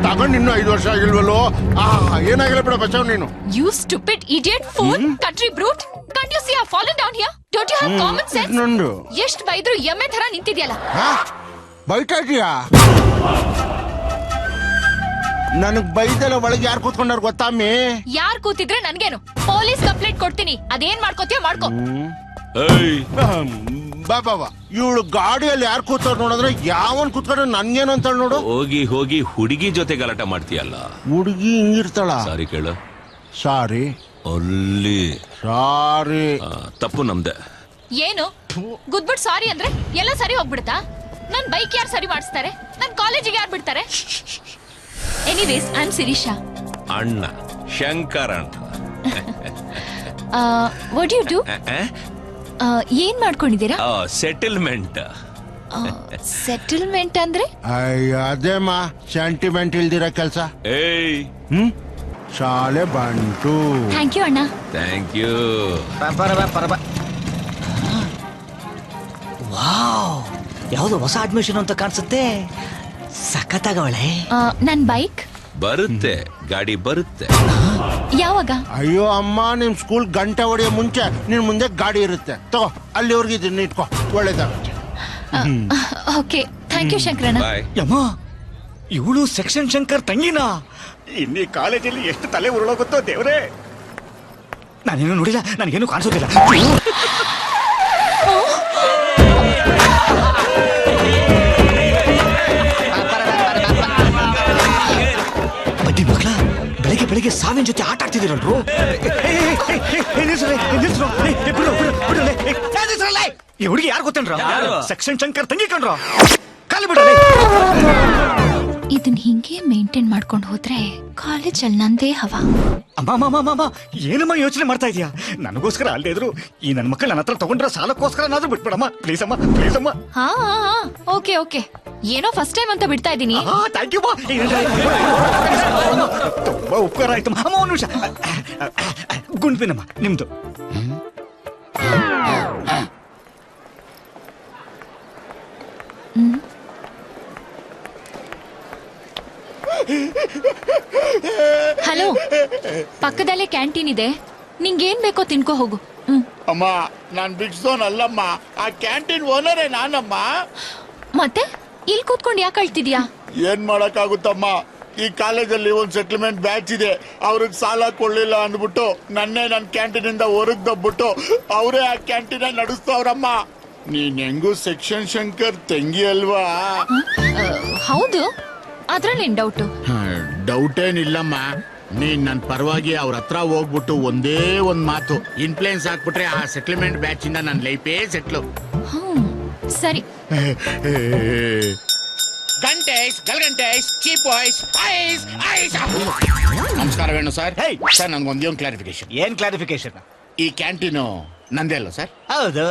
ತಗೊಂಡು ಇನ್ನೂ 5 ವರ್ಷ ಆಗಿಲ್ವಲ್ಲೋ? ಏನಾಗಿಲ್ಲ ಬಿಡ ಬಚಾವ್ ನೀನು. You stupid idiot fool, country brute. Can't you see I've fallen down here? Don't you have common sense? ನಂದು ಎಷ್ಟ್ ಬೈದ್ರು ಎಮ್ಮೆ ತರ ನಿಂತಿದ್ಯಲ್ಲ. ಬೈತಾ ಇದೀಯಾ? ನನಗ್ ಬೈದೆಲ್ಲ ಒಳಗೆ ಯಾರು ಕೂತ್ಕೊಂಡಾರ ಗೊತ್ತಾಮಿ? ಯಾರ್ ಕೂತಿದ್ರೆ ನನ್ಗೇನು, ಪೊಲೀಸ್ ಕಂಪ್ಲೇಂಟ್ ಕೊಡ್ತೀನಿ. ಅದೇನ್ ಮಾಡ್ಕೋತೀಯ ಮಾಡ್ಕೋ. ಬಾಬಾ ಇವಳು ಗಾಡಿಯಲ್ಲಿ ಯಾರು ಕೂತವ್ರು ನೋಡಿದ್ರೆ ಯಾವನ್ ಕೂತ್ಕೊಂಡ್ರೆ ನನ್ಗೇನು ಅಂತ ನೋಡು. ಹೋಗಿ ಹೋಗಿ ಹುಡುಗಿ ಜೊತೆ ಗಲಾಟ ಮಾಡ್ತೀಯಲ್ಲ. ಹುಡುಗಿ ಹಿಂಗಿರ್ತಾಳ? ಸಾರಿ ಕೇಳು. ಸಾರಿ ಅಲ್ಲಿ ಸಾರಿ. ತಪ್ಪು ನಮ್ದೆ. ಏನು ಗುದ್ಬಿಟ್ ಸಾರಿ ಅಂದ್ರೆ ಎಲ್ಲ ಸರಿ ಹೋಗ್ಬಿಡ್ತಾ? ನನ್ ಬೈಕ್ ಯಾರು ಸರಿ ಮಾಡಿಸ್ತಾರೆ? ನನ್ ಕಾಲೇಜಿಗೆ ಯಾರು ಬಿಡ್ತಾರೆ? Anyways I am Shirisha. ಅಣ್ಣ ಶಂಕರಣ್ಣ. What you do? ಏನ್ ಮಾಡ್ಕೊಂಡಿದ್ದೀರಾ? ಸೆಟಲ್ಮೆಂಟ್. ಸೆಟಲ್ಮೆಂಟ್ ಅಂದ್ರೆ? ಅದೇಮ್ಮ ಸೆಂಟಿಮೆಂಟ್ ಇಲ್ದಿರ ಕೆಲ್ಸ. ಶಾಲೆ ಬಂಟು. ಥ್ಯಾಂಕ್ ಯು ಅಣ್ಣ. Thank you. ವಾವ್, ಯಾವ್ದು ಹೊಸ ಅಡ್ಮಿಷನ್ ಅಂತ ಕಾಣಿಸುತ್ತೆ. ಸಖತ್ತಾಗವಳೆ. ನನ್ ಬೈಕ್ ಬರುತ್ತೆ, ಗಾಡಿ ಬರುತ್ತೆ. ಯಾವಾಗ? ಅಯ್ಯೋ ಅಮ್ಮ, ನಿಮ್ ಸ್ಕೂಲ್ ಗಂಟೆ ಹೊಡೆಯೋ ಮುಂಚೆ ನಿನ್ ಮುಂದೆ ಗಾಡಿ ಇರುತ್ತೆ. ತಗೋ, ಅಲ್ಲಿವರೆಗೆ ಇದನ್ನ ಇಟ್ಕೋ, ಒಳ್ಳೇದಾಗ. ಓಕೆ, ಥ್ಯಾಂಕ್ ಯು ಶಂಕರಣ್ಣ. ಯಮ್ಮ, ಇವಳು ಸೆಕ್ಷನ್ ಶಂಕರ್ ತಂಗಿನಾ? ಇನ್ನೀ ಕಾಲೇಜಲ್ಲಿ ಎಷ್ಟು ತಲೆ ಉರುಳೋಗುತ್ತೋ ದೇವ್ರೆ. ನಾನೇನು ನೋಡಿಲ್ಲ, ನನಗೇನು ಕಾಣಿಸೋದಿಲ್ಲ. ಬಡ್ಡಿ ಮಕ್ಕಳ, ಬೆಳಿಗ್ಗೆ ಬೆಳಿಗ್ಗೆ ಸಾವಿನ ಜೊತೆ ಆಟ ಆಡ್ತಿದ್ದೀರಲ್ರು. ಈ ಹುಡುಗಿ ಯಾರು ಗೊತ್ತೇನ್ರ? ಸೆಕ್ಷನ್ ಶಂಕರ್ ತಂಗಿ ಕಣ್ರ. ಕಾಲಿ ಬಿಡ್ರಿ. ಇದನ್ ಹಿಂಗೆ ಮೇಂಟೈನ್ ಮಾಡ್ಕೊಂಡು ಹೋದ್ರೆ ಕಾಲೇಜಲ್ಲಿ ನಂದೇ ಹವಾ. ಅಮ್ಮ, ಏನಮ್ಮ ಯೋಚನೆ ಮಾಡ್ತಾ ಇದೀಯಾ? ನನಗೋಸ್ಕರ ಅಲ್ಲದೆ ಇದ್ರು ಈ ನನ್ನ ಮಕ್ಕಳು ನನ್ನ ಹತ್ರ ತಗೊಂಡ್ರ ಸಾಲಕ್ಕೋಸ್ಕರ ಬಿಟ್ಬಿಡಮ್ಮ, ಪ್ಲೀಸ್ ಅಮ್ಮ, ಪ್ಲೀಸ್ ಅಮ್ಮ. ಹಾ, ಓಕೆ ಓಕೆ. ಏನೋ ಫಸ್ಟ್ ಟೈಮ್ ಅಂತ ಬಿಡ್ತಾ ಇದ್ದೀನಿ. Thank you. ತುಂಬಾ ಉಪಕಾರ ಆಯ್ತು ಅಮ್ಮ. ಒಂದು ನಿಮಿಷ, ಗುಂಡ್ಪಿನಮ್ಮ ನಿಮ್ದು. ಹಲೋ, ಪಕ್ಕದಲ್ಲೇ ಕ್ಯಾಂಟೀನ್ ಇದೆ, ನಿಂಗೇನ್ ಬೇಕೋ ತಿನ್ಕೋ ಹೋಗು. ಅಮ್ಮ, ನಾನ್ ಬಿಡ್ಸೋನ್ ಅಲ್ಲಮ್ಮ, ಆ ಕ್ಯಾಂಟೀನ್ ಓನರೇ ನಾನಮ್ಮ. ಮತ್ತೆ ಇಲ್ಲಿ ಕೂತ್ಕೊಂಡು ಯಾಕೆ ಅಳ್ತಿದ್ಯಾ? ಏನ್ ಮಾಡಕ್ಕಾಗುತ್ತಮ್ಮ, ಈ ಕಾಲೇಜಲ್ಲಿ ಒಂದ್ ಸೆಟ್ಲ್ಮೆಂಟ್ ಬ್ಯಾಚ್ ಇದೆ, ಅವ್ರಿಗೆ ಸಾಲ ಕೊಡ್ಲಿಲ್ಲ ಅಂದ್ಬಿಟ್ಟು ನನ್ನೇ ನನ್ ಕ್ಯಾಂಟೀನ್ ಇಂದ ಹೊರಗ್ ದಬ್ಬಿಟ್ಟು ಅವರೇ ಆ ಕ್ಯಾಂಟೀನ್ ನಡೆಸ್ತಾವ್ರಮ್ಮ. ನೀನ್ ಹೆಂಗೂ ಸೆಕ್ಷನ್ ಶಂಕರ್ ತಂಗಿ ಅಲ್ವಾ? ಹೌದು, ಅದ್ರಲ್ಲೇನ್ ಡೌಟು? ಡೌಟ್ ಏನಿಲ್ಲಮ್ಮ. ನೀನ್ ನನ್ ಪರವಾಗಿ ಅವ್ರ ಹತ್ರ ಹೋಗ್ಬಿಟ್ಟು ಒಂದೇ ಒಂದ್ ಮಾತು ಇನ್ಫ್ಲೂಯೆನ್ಸ್ ಹಾಕ್ಬಿಟ್ರೆ ಆ ಸೆಟ್ಲ್ಮೆಂಟ್ ಬ್ಯಾಚ್ ಇಂದ ನನ್ ಲೈಫೇ ಸೆಟ್ಲು. ಸರಿ. ಗಂಟೇಶ್, ಗಲ್ಗಂಟೇಶ್, ಚೀಪ್ ವಾಯ್ಸ್, ಐಸ್ ಐಸ್. ನಮಸ್ಕಾರ ವೇಣು ಸರ್. ಸರ್, ನನ್ಗೊಂದೇ ಒಂದು ಕ್ಲಾರಿಫಿಕೇಶನ್. ಏನ್ ಕ್ಲಾರಿಫಿಕೇಶನ್? ಈ ಕ್ಯಾಂಟೀನು ನಂದೇ ಅಲ್ಲ ಸರ್? ಹೌದು,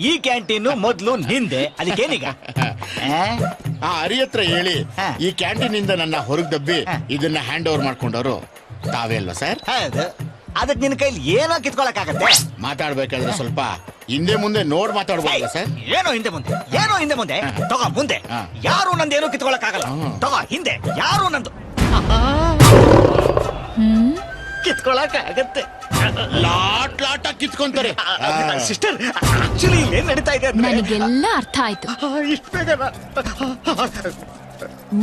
ಈ ಕ್ಯಾಂಟೀನು ಮೊದ್ಲು ನಿಂದೆ, ಅದಕ್ಕೇನೀಗ? ಆ ಹರಿ ಹತ್ರ ಹೇಳಿ ಈ ಕ್ಯಾಂಟೀನ್ ಇಂದ ನನ್ನ ಹೊರಗ್ ದಬ್ಬಿ ಇದನ್ನ ಹ್ಯಾಂಡ್ ಓವರ್ ಮಾಡ್ಕೊಂಡವ್ರು ತಾವೇ ಅಲ್ವಾ ಸರ್? ಹೌದು. ಅದಕ್ಕೆ ನಿನ್ನ ಕೈಲಿ ಏನೋ ಕಿತ್ಕೊಳಕ್ಕಾಗತ್ತೆ? ಮಾತಾಡ್ಬೇಕಾದ್ರೆ ಸ್ವಲ್ಪ ಹಿಂದೆ ಮುಂದೆ ನೋಡ್ ಮಾತಾಡ್ಬೋದಲ್ಲ ಸರ್? ಏನೋ ಹಿಂದೆ ಮುಂದೆ, ಏನೋ ಹಿಂದೆ ಮುಂದೆ. ತಗೋ ಮುಂದೆ, ಯಾರು ನಂದೇನೋ ಕಿತ್ಕೊಳಕ್ಕಾಗಲ್ಲ. ತಗೋ ಹಿಂದೆ, ಯಾರು ನಂದು ಕಿತ್ಕೊಳಕ್ಕಾಗತ್ತೆ. ಲಾಟ್ ಲಾಟ್ ಕಿತ್ಕೊಂತಾರೆ. ಸಿಸ್ಟರ್, ಆಕ್ಚುಲಿ ಏನ್ ನಡೀತಾ ಇದೆ ಅಂದ್ರೆ ನನಗೆಲ್ಲ ಅರ್ಥ ಆಯ್ತು. ಇಷ್ಟು ಬೇಗ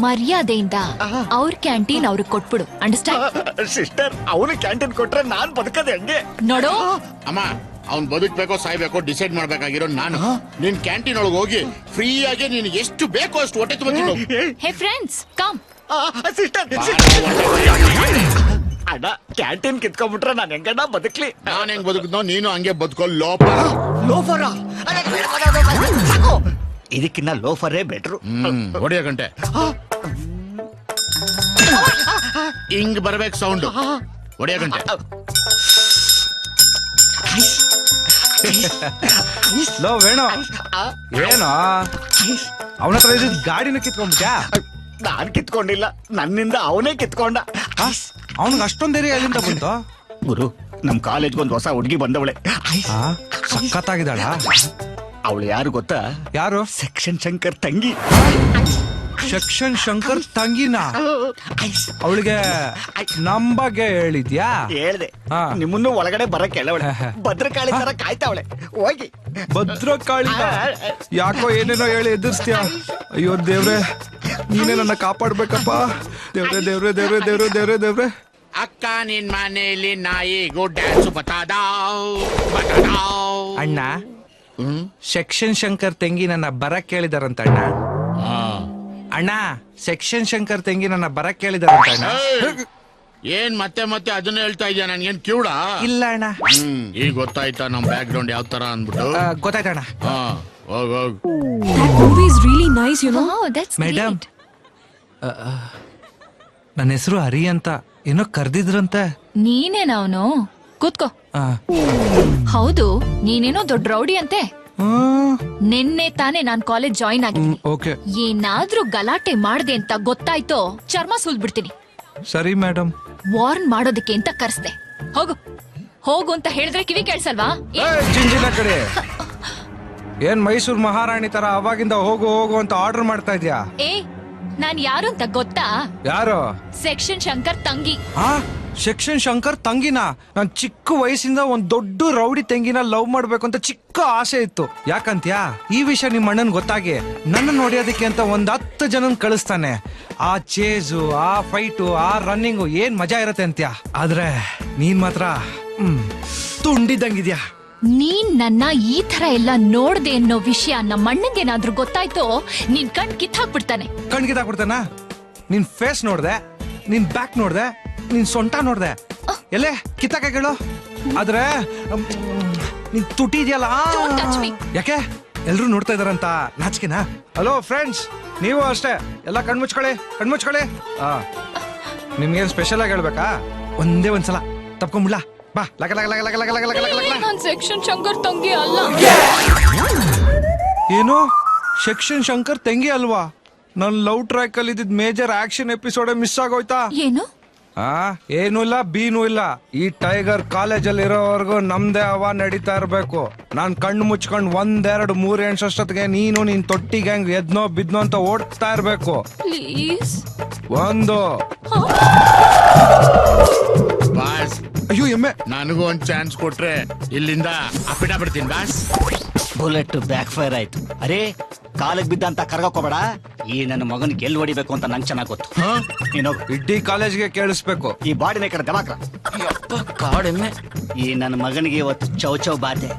ಮರ್ಯಾದೆಯಿಂದ ಅವ್ರ ಕ್ಯಾಂಟೀನ್ ಅವ್ರಿಗೆ ಕೊಟ್ಬಿಡು. ಅಂಡರ್ಸ್ಟ್ಯಾಂಡ್? ಸಿಸ್ಟರ್, ಅವನು ಕ್ಯಾಂಟೀನ್ ಕೊಟ್ರೆ ನಾನ್ ಬದುಕದೆ ಹಂಗೆ ನೋಡು. ಅಮ್ಮ, ಅವ್ನ್ ಬದುಕ್ಬೇಕೋ ಸಾಯ್ಬೇಕೋ ಡಿಸೈಡ್ ಮಾಡ್ಬೇಕಾಗಿರೋ ನಾನು. ನಿನ್ ಕ್ಯಾಂಟೀನ್ ಒಳಗೆ ಹೋಗಿ ಫ್ರೀ ಆಗಿ ನೀನ್ ಎಷ್ಟು ಬೇಕೋ ಅಷ್ಟು ಹೊಟ್ಟೆ ತುಂಬ. Hey friends, come. ಸಿಸ್ಟರ್, ಅಣ್ಣ, ಕ್ಯಾಂಟೀನ್ ಕಿತ್ಕೊಂಡ್ಬಿಟ್ರೆ ನಾನು ಹೆಂಗಣ್ಣ ಬದುಕ್ಲಿ? ನಾನ್ ಹೆಂಗ್ ಬದುಕಿದ್ನೋ ನೀನು ಹಂಗೆ ಬದುಕೋ. ಲೋಫರ. ಇದಕ್ಕಿನ್ನ ಲೋಫರೇ ಬೆಟ್ರು. ಹೊಡೆಯ ಗಂಟೆ ಹಿಂಗ್ ಬರ್ಬೇಕು ಸೌಂಡ್. ಹೊಡೆಯ ಗಂಟೆ. ಲೋ ವೇಣು, ಏನೋ ಅವನ ಹತ್ರ ಇದ್ದಿದ್ ಗಾಡಿನ ಕಿತ್ಕೊಂಡ್ಬಿಟ್ಯಾ? ನಾನ್ ಕಿತ್ಕೊಂಡಿಲ್ಲ, ನನ್ನಿಂದ ಅವನೇ ಕಿತ್ಕೊಂಡ. ಅವನಿಗೆ ಅಷ್ಟೊಂದ್ ಧೈರ್ಯ ಎಲ್ಲಿಂದ ಬಂತು? ಗುರು, ನಮ್ ಕಾಲೇಜ್ಗೆ ಒಂದು ಹೊಸ ಹುಡುಗಿ ಬಂದವಳೆ. ಸಖತ್ತಾಗಿದ್ದಾಳ. ಅವಳು ಯಾರು ಗೊತ್ತಾ? ಯಾರು? ಸೆಕ್ಷನ್ ಶಂಕರ್ ತಂಗಿ. ಸೆಕ್ಷನ್ ಶಂಕರ್ ತಂಗಿನ ಅವಳಿಗೆ ನಮ್ ಬಗ್ಗೆ ಹೇಳಿದ್ಯಾ? ಹೇಳ್ದೆ. ನಿಮ್ಮನ್ನು ಒಳಗಡೆ ಬರಕ್ಕೆ ಹೇಳವಳೆ. ಭದ್ರಕಾಳಿ ತರ ಕಾಯ್ತಾವಳೆ. ಹೋಗಿ. ಭದ್ರಕಾಳಿ ಯಾಕೋ ಏನೇನೋ ಹೇಳಿ ಎದುರಿಸ್ತೀಯ. ಅಯ್ಯೋ ದೇವ್ರೆ, ನೀನೇ ನನ್ನ ಕಾಪಾಡ್ಬೇಕಪ್ಪ. ದೇವ್ರೆ ದೇವ್ರೆ ದೇವ್ರೆ ದೇವ್ರೆ ದೇವ್ರೆ ದೇವ್ರೆ. ಅಕ್ಕ ನಿನ್ ಮನೆಯಲ್ಲಿ ನಾಯಿಗೂ ಡ್ಯಾನ್ಸ್ ಅಣ್ಣ, ಸೆಕ್ಷನ್ ಶಂಕರ್ ತಂಗಿ ನನ್ನ ಬರಕ್ ಕೇಳಿದಾರಂತ ಅಣ್ಣ. ಅಣ್ಣ, ಸೆಕ್ಷನ್ ಶಂಕರ್ ತಂಗಿ ನನ್ನ ಬರಕ್ ಕೇಳಿದಾರಂತ ಅಣ್ಣ. ಏನ್ ಮತ್ತೆ ಮತ್ತೆ ಅದನ್ನ ಹೇಳ್ತಾ ಇದೆಯಾ? ನನ್ಗೇನ್ ಕಿವುಡ ಇಲ್ಲ ಅಣ್ಣ. ಈಗ ಗೊತ್ತಾಯ್ತಾ ನಮ್ ಬ್ಯಾಕ್ ಗ್ರೌಂಡ್ ಯಾವ ತರ ಅಂದ್ಬಿಟ್ಟು? ಗೊತ್ತಾಯ್ತಣ್ಣ. ಹೋಗ್ ಹೋಗ್. ಮೇಡಮ್, ನನ್ನ ಹೆಸರು ಹರಿ ಅಂತ ಏನೋ ಕರ್ದಿದ್ರಂತೆ. ನೀನೇನವನು? ಕೂತ್ಕೋ. ಹೌದು, ನೀನೇನೋ ದೊಡ್ಡ ರೌಡಿ ಅಂತೆ. ನಿನ್ನೆ ತಾನೇ ನಾನ್ ಕಾಲೇಜ್ ಜಾಯಿನ್ ಆಗಿದ್ದೀನಿ. ಏನಾದ್ರೂ ಗಲಾಟೆ ಮಾಡ್ದೆ ಅಂತ ಗೊತ್ತಾಯ್ತೋ ಚರ್ಮ ಸುಲ್ಬಿಡ್ತೀನಿ. ಸರಿ ಮೇಡಮ್. ವಾರ್ನ್ ಮಾಡೋದಕ್ಕೆ ಅಂತ ಕರ್ಸ್ದೆ. ಹೋಗು ಹೋಗು ಅಂತ ಹೇಳಿದ್ರೆ ಕಿವಿ ಕೇಳ್ಸಲ್ವಾ? ಜಿಂಜಿನ ಕಡೆ ಏನ್ ಮೈಸೂರು ಮಹಾರಾಣಿ ತರ ಅವಾಗಿಂದ ಹೋಗು ಹೋಗು ಅಂತ ಆರ್ಡರ್ ಮಾಡ್ತಾ ಇದ್ಯಾ? ನಾನ್ ಯಾರು ಅಂತ ಗೊತ್ತಾ? ಯಾರು? ಸೆಕ್ಷನ್ ಶಂಕರ್ ತಂಗಿ. ಸೆಕ್ಷನ್ ಶಂಕರ್ ತಂಗಿನ? ನಾನ್ ಚಿಕ್ಕ ವಯಸ್ಸಿಂದ ಒಂದ್ ದೊಡ್ಡ ರೌಡಿ ತಂಗಿನ ಲವ್ ಮಾಡ್ಬೇಕು ಅಂತ ಚಿಕ್ಕ ಆಸೆ ಇತ್ತು. ಯಾಕಂತ್ಯಾ? ಈ ವಿಷಯ ನಿಮ್ ಅಣ್ಣನ್ ಗೊತ್ತಾಗಿ ನನ್ನ ನೋಡಿಯೋದಕ್ಕೆ ಅಂತ 10 ಜನನ್ ಕಳಿಸ್ತಾನೆ. ಆ ಚೇಜು, ಆ ಫೈಟು, ಆ ರನ್ನಿಂಗು ಏನ್ ಮಜಾ ಇರತ್ತೆ ಅಂತ್ಯಾ. ಆದ್ರೆ ನೀನ್ ಮಾತ್ರ ತುಂಡಿದಂಗಿದ್ಯಾ. ನೀನ್ ನನ್ನ ಈ ತರ ಎಲ್ಲ ನೋಡ್ದೆ ಅನ್ನೋ ವಿಷಯ ನಮ್ಮ ಅಣ್ಣಂಗೇನಾದ್ರೂ ಗೊತ್ತಾಯ್ತೋ ನೀನ್ ಕಣ್ ಕಿತ್ತಾಕ್ಬಿಡ್ತಾನೆ. ಕಣ್ ಕಿತ್ತಾಕ್ಬಿಡ್ತಾನ? ನಿನ್ ಫೇಸ್ ನೋಡ್ದೆ, ನಿನ್ ಬ್ಯಾಕ್ ನೋಡ್ದೆ, ನಿನ್ ಸೊಂಟ ನೋಡ್ದೆ, ಎಲ್ಲೇ ಕಿತ್ತಾಕ ಹೇಳು. ಆದ್ರೆ ನೀನ್ ತುಟಿ ಇದೆಯಲ್ಲ, ಯಾಕೆ ಎಲ್ರು ನೋಡ್ತಾ ಇದಾರಂತ ನಾಚಿಕೆನಾ? ಹಲೋ ಫ್ರೆಂಡ್ಸ್, ನೀವು ಅಷ್ಟೇ ಎಲ್ಲ ಕಣ್ಮುಚ್ಕೊಳ್ಳಿ, ಕಣ್ಮುಚ್ಕೊಳ್ಳಿ. ನಿಮ್ಗೇನ್ ಸ್ಪೆಷಲ್ ಆಗಿ ಹೇಳ್ಬೇಕಾ? ಒಂದೇ ಒಂದ್ಸಲ ತಪ್ಕೊಂಬಿಡ್ಲಾ? ಬಾ. ಲಗ ಲಗ ಲಗ ಲಗ ಲಗ ಲಗ ಲಗ ಲಗ. ನಾನ್ ಸೆಕ್ಷನ್ ಶಂಕರ್ ತಂಗಿ ಅಲ್ಲ. ಏನು? ಸೆಕ್ಷನ್ ಶಂಕರ್ ತಂಗಿ ಅಲ್ವಾ? ನನ್ ಲವ್ ಟ್ರ್ಯಾಕ್ ಅಲ್ಲಿ ಇದ್ದಿದ್ ಮೇಜರ್ ಆಕ್ಷನ್ ಎಪಿಸೋಡ್ ಮಿಸ್ ಆಗೋಯ್ತಾ? ಏನು? ಏನೂ ಇಲ್ಲ, ಬೀನೂ ಇಲ್ಲ. ಈ ಟೈಗರ್ ಕಾಲೇಜಲ್ಲಿ ಇರೋವರೆಗೂ ನಮ್ದೇ ಹವಾ ನಡೀತಾ ಇರ್ಬೇಕು. ನಾನ್ ಕಣ್ಣು ಮುಚ್ಕೊಂಡ್ 1, 2, 3 ಎಣ್ಸೋಷ್ಟೊತ್ತಿಗೆ ನೀನು ನಿನ್ ತೊಟ್ಟಿ ಗ್ಯಾಂಗ್ ಎದ್ನೋ ಬಿದ್ನೋ ಅಂತ ಓಡ್ತಾ ಇರ್ಬೇಕು. ಒಂದು. ಬಾಸ್, ಅಯ್ಯೋ ಎಮ್ಮೆ, ನನಗೂ ಒಂದ್ ಚಾನ್ಸ್ ಕೊಟ್ರೆ ಇಲ್ಲಿಂದ ಅಪ್ಪಿಟ ಬಿಡ್ತೀನಿ ಬಾಸ್. ಬುಲೆಟ್ ಬ್ಯಾಕ್ ಫೈರ್ ಆಯ್ತು. ಅರೇ, ಕಾಲಿಗೆ ಬಿದ್ದಂತ ಕರ್ಗೋಕೋಬೇಡ. ಈ ನನ್ನ ಮಗನ್ ಗೆಲ್ ಹೊಡಿಬೇಕು ಅಂತ ನಂಗೆ ಚೆನ್ನಾಗ್ ಗೊತ್ತು. ಇಡೀ ಕಾಲೇಜ್ಗೆ ಕೇಳಿಸ್ಬೇಕು. ಈ ಬಾಡಿನ ಕಡೆ ದವಾಕ್ರ ಕಾಡೆಮ್ಮೆ. ಈ ನನ್ನ ಮಗನಿಗೆ ಇವತ್ತು ಚೌ ಚೌ ಬಾತೆ.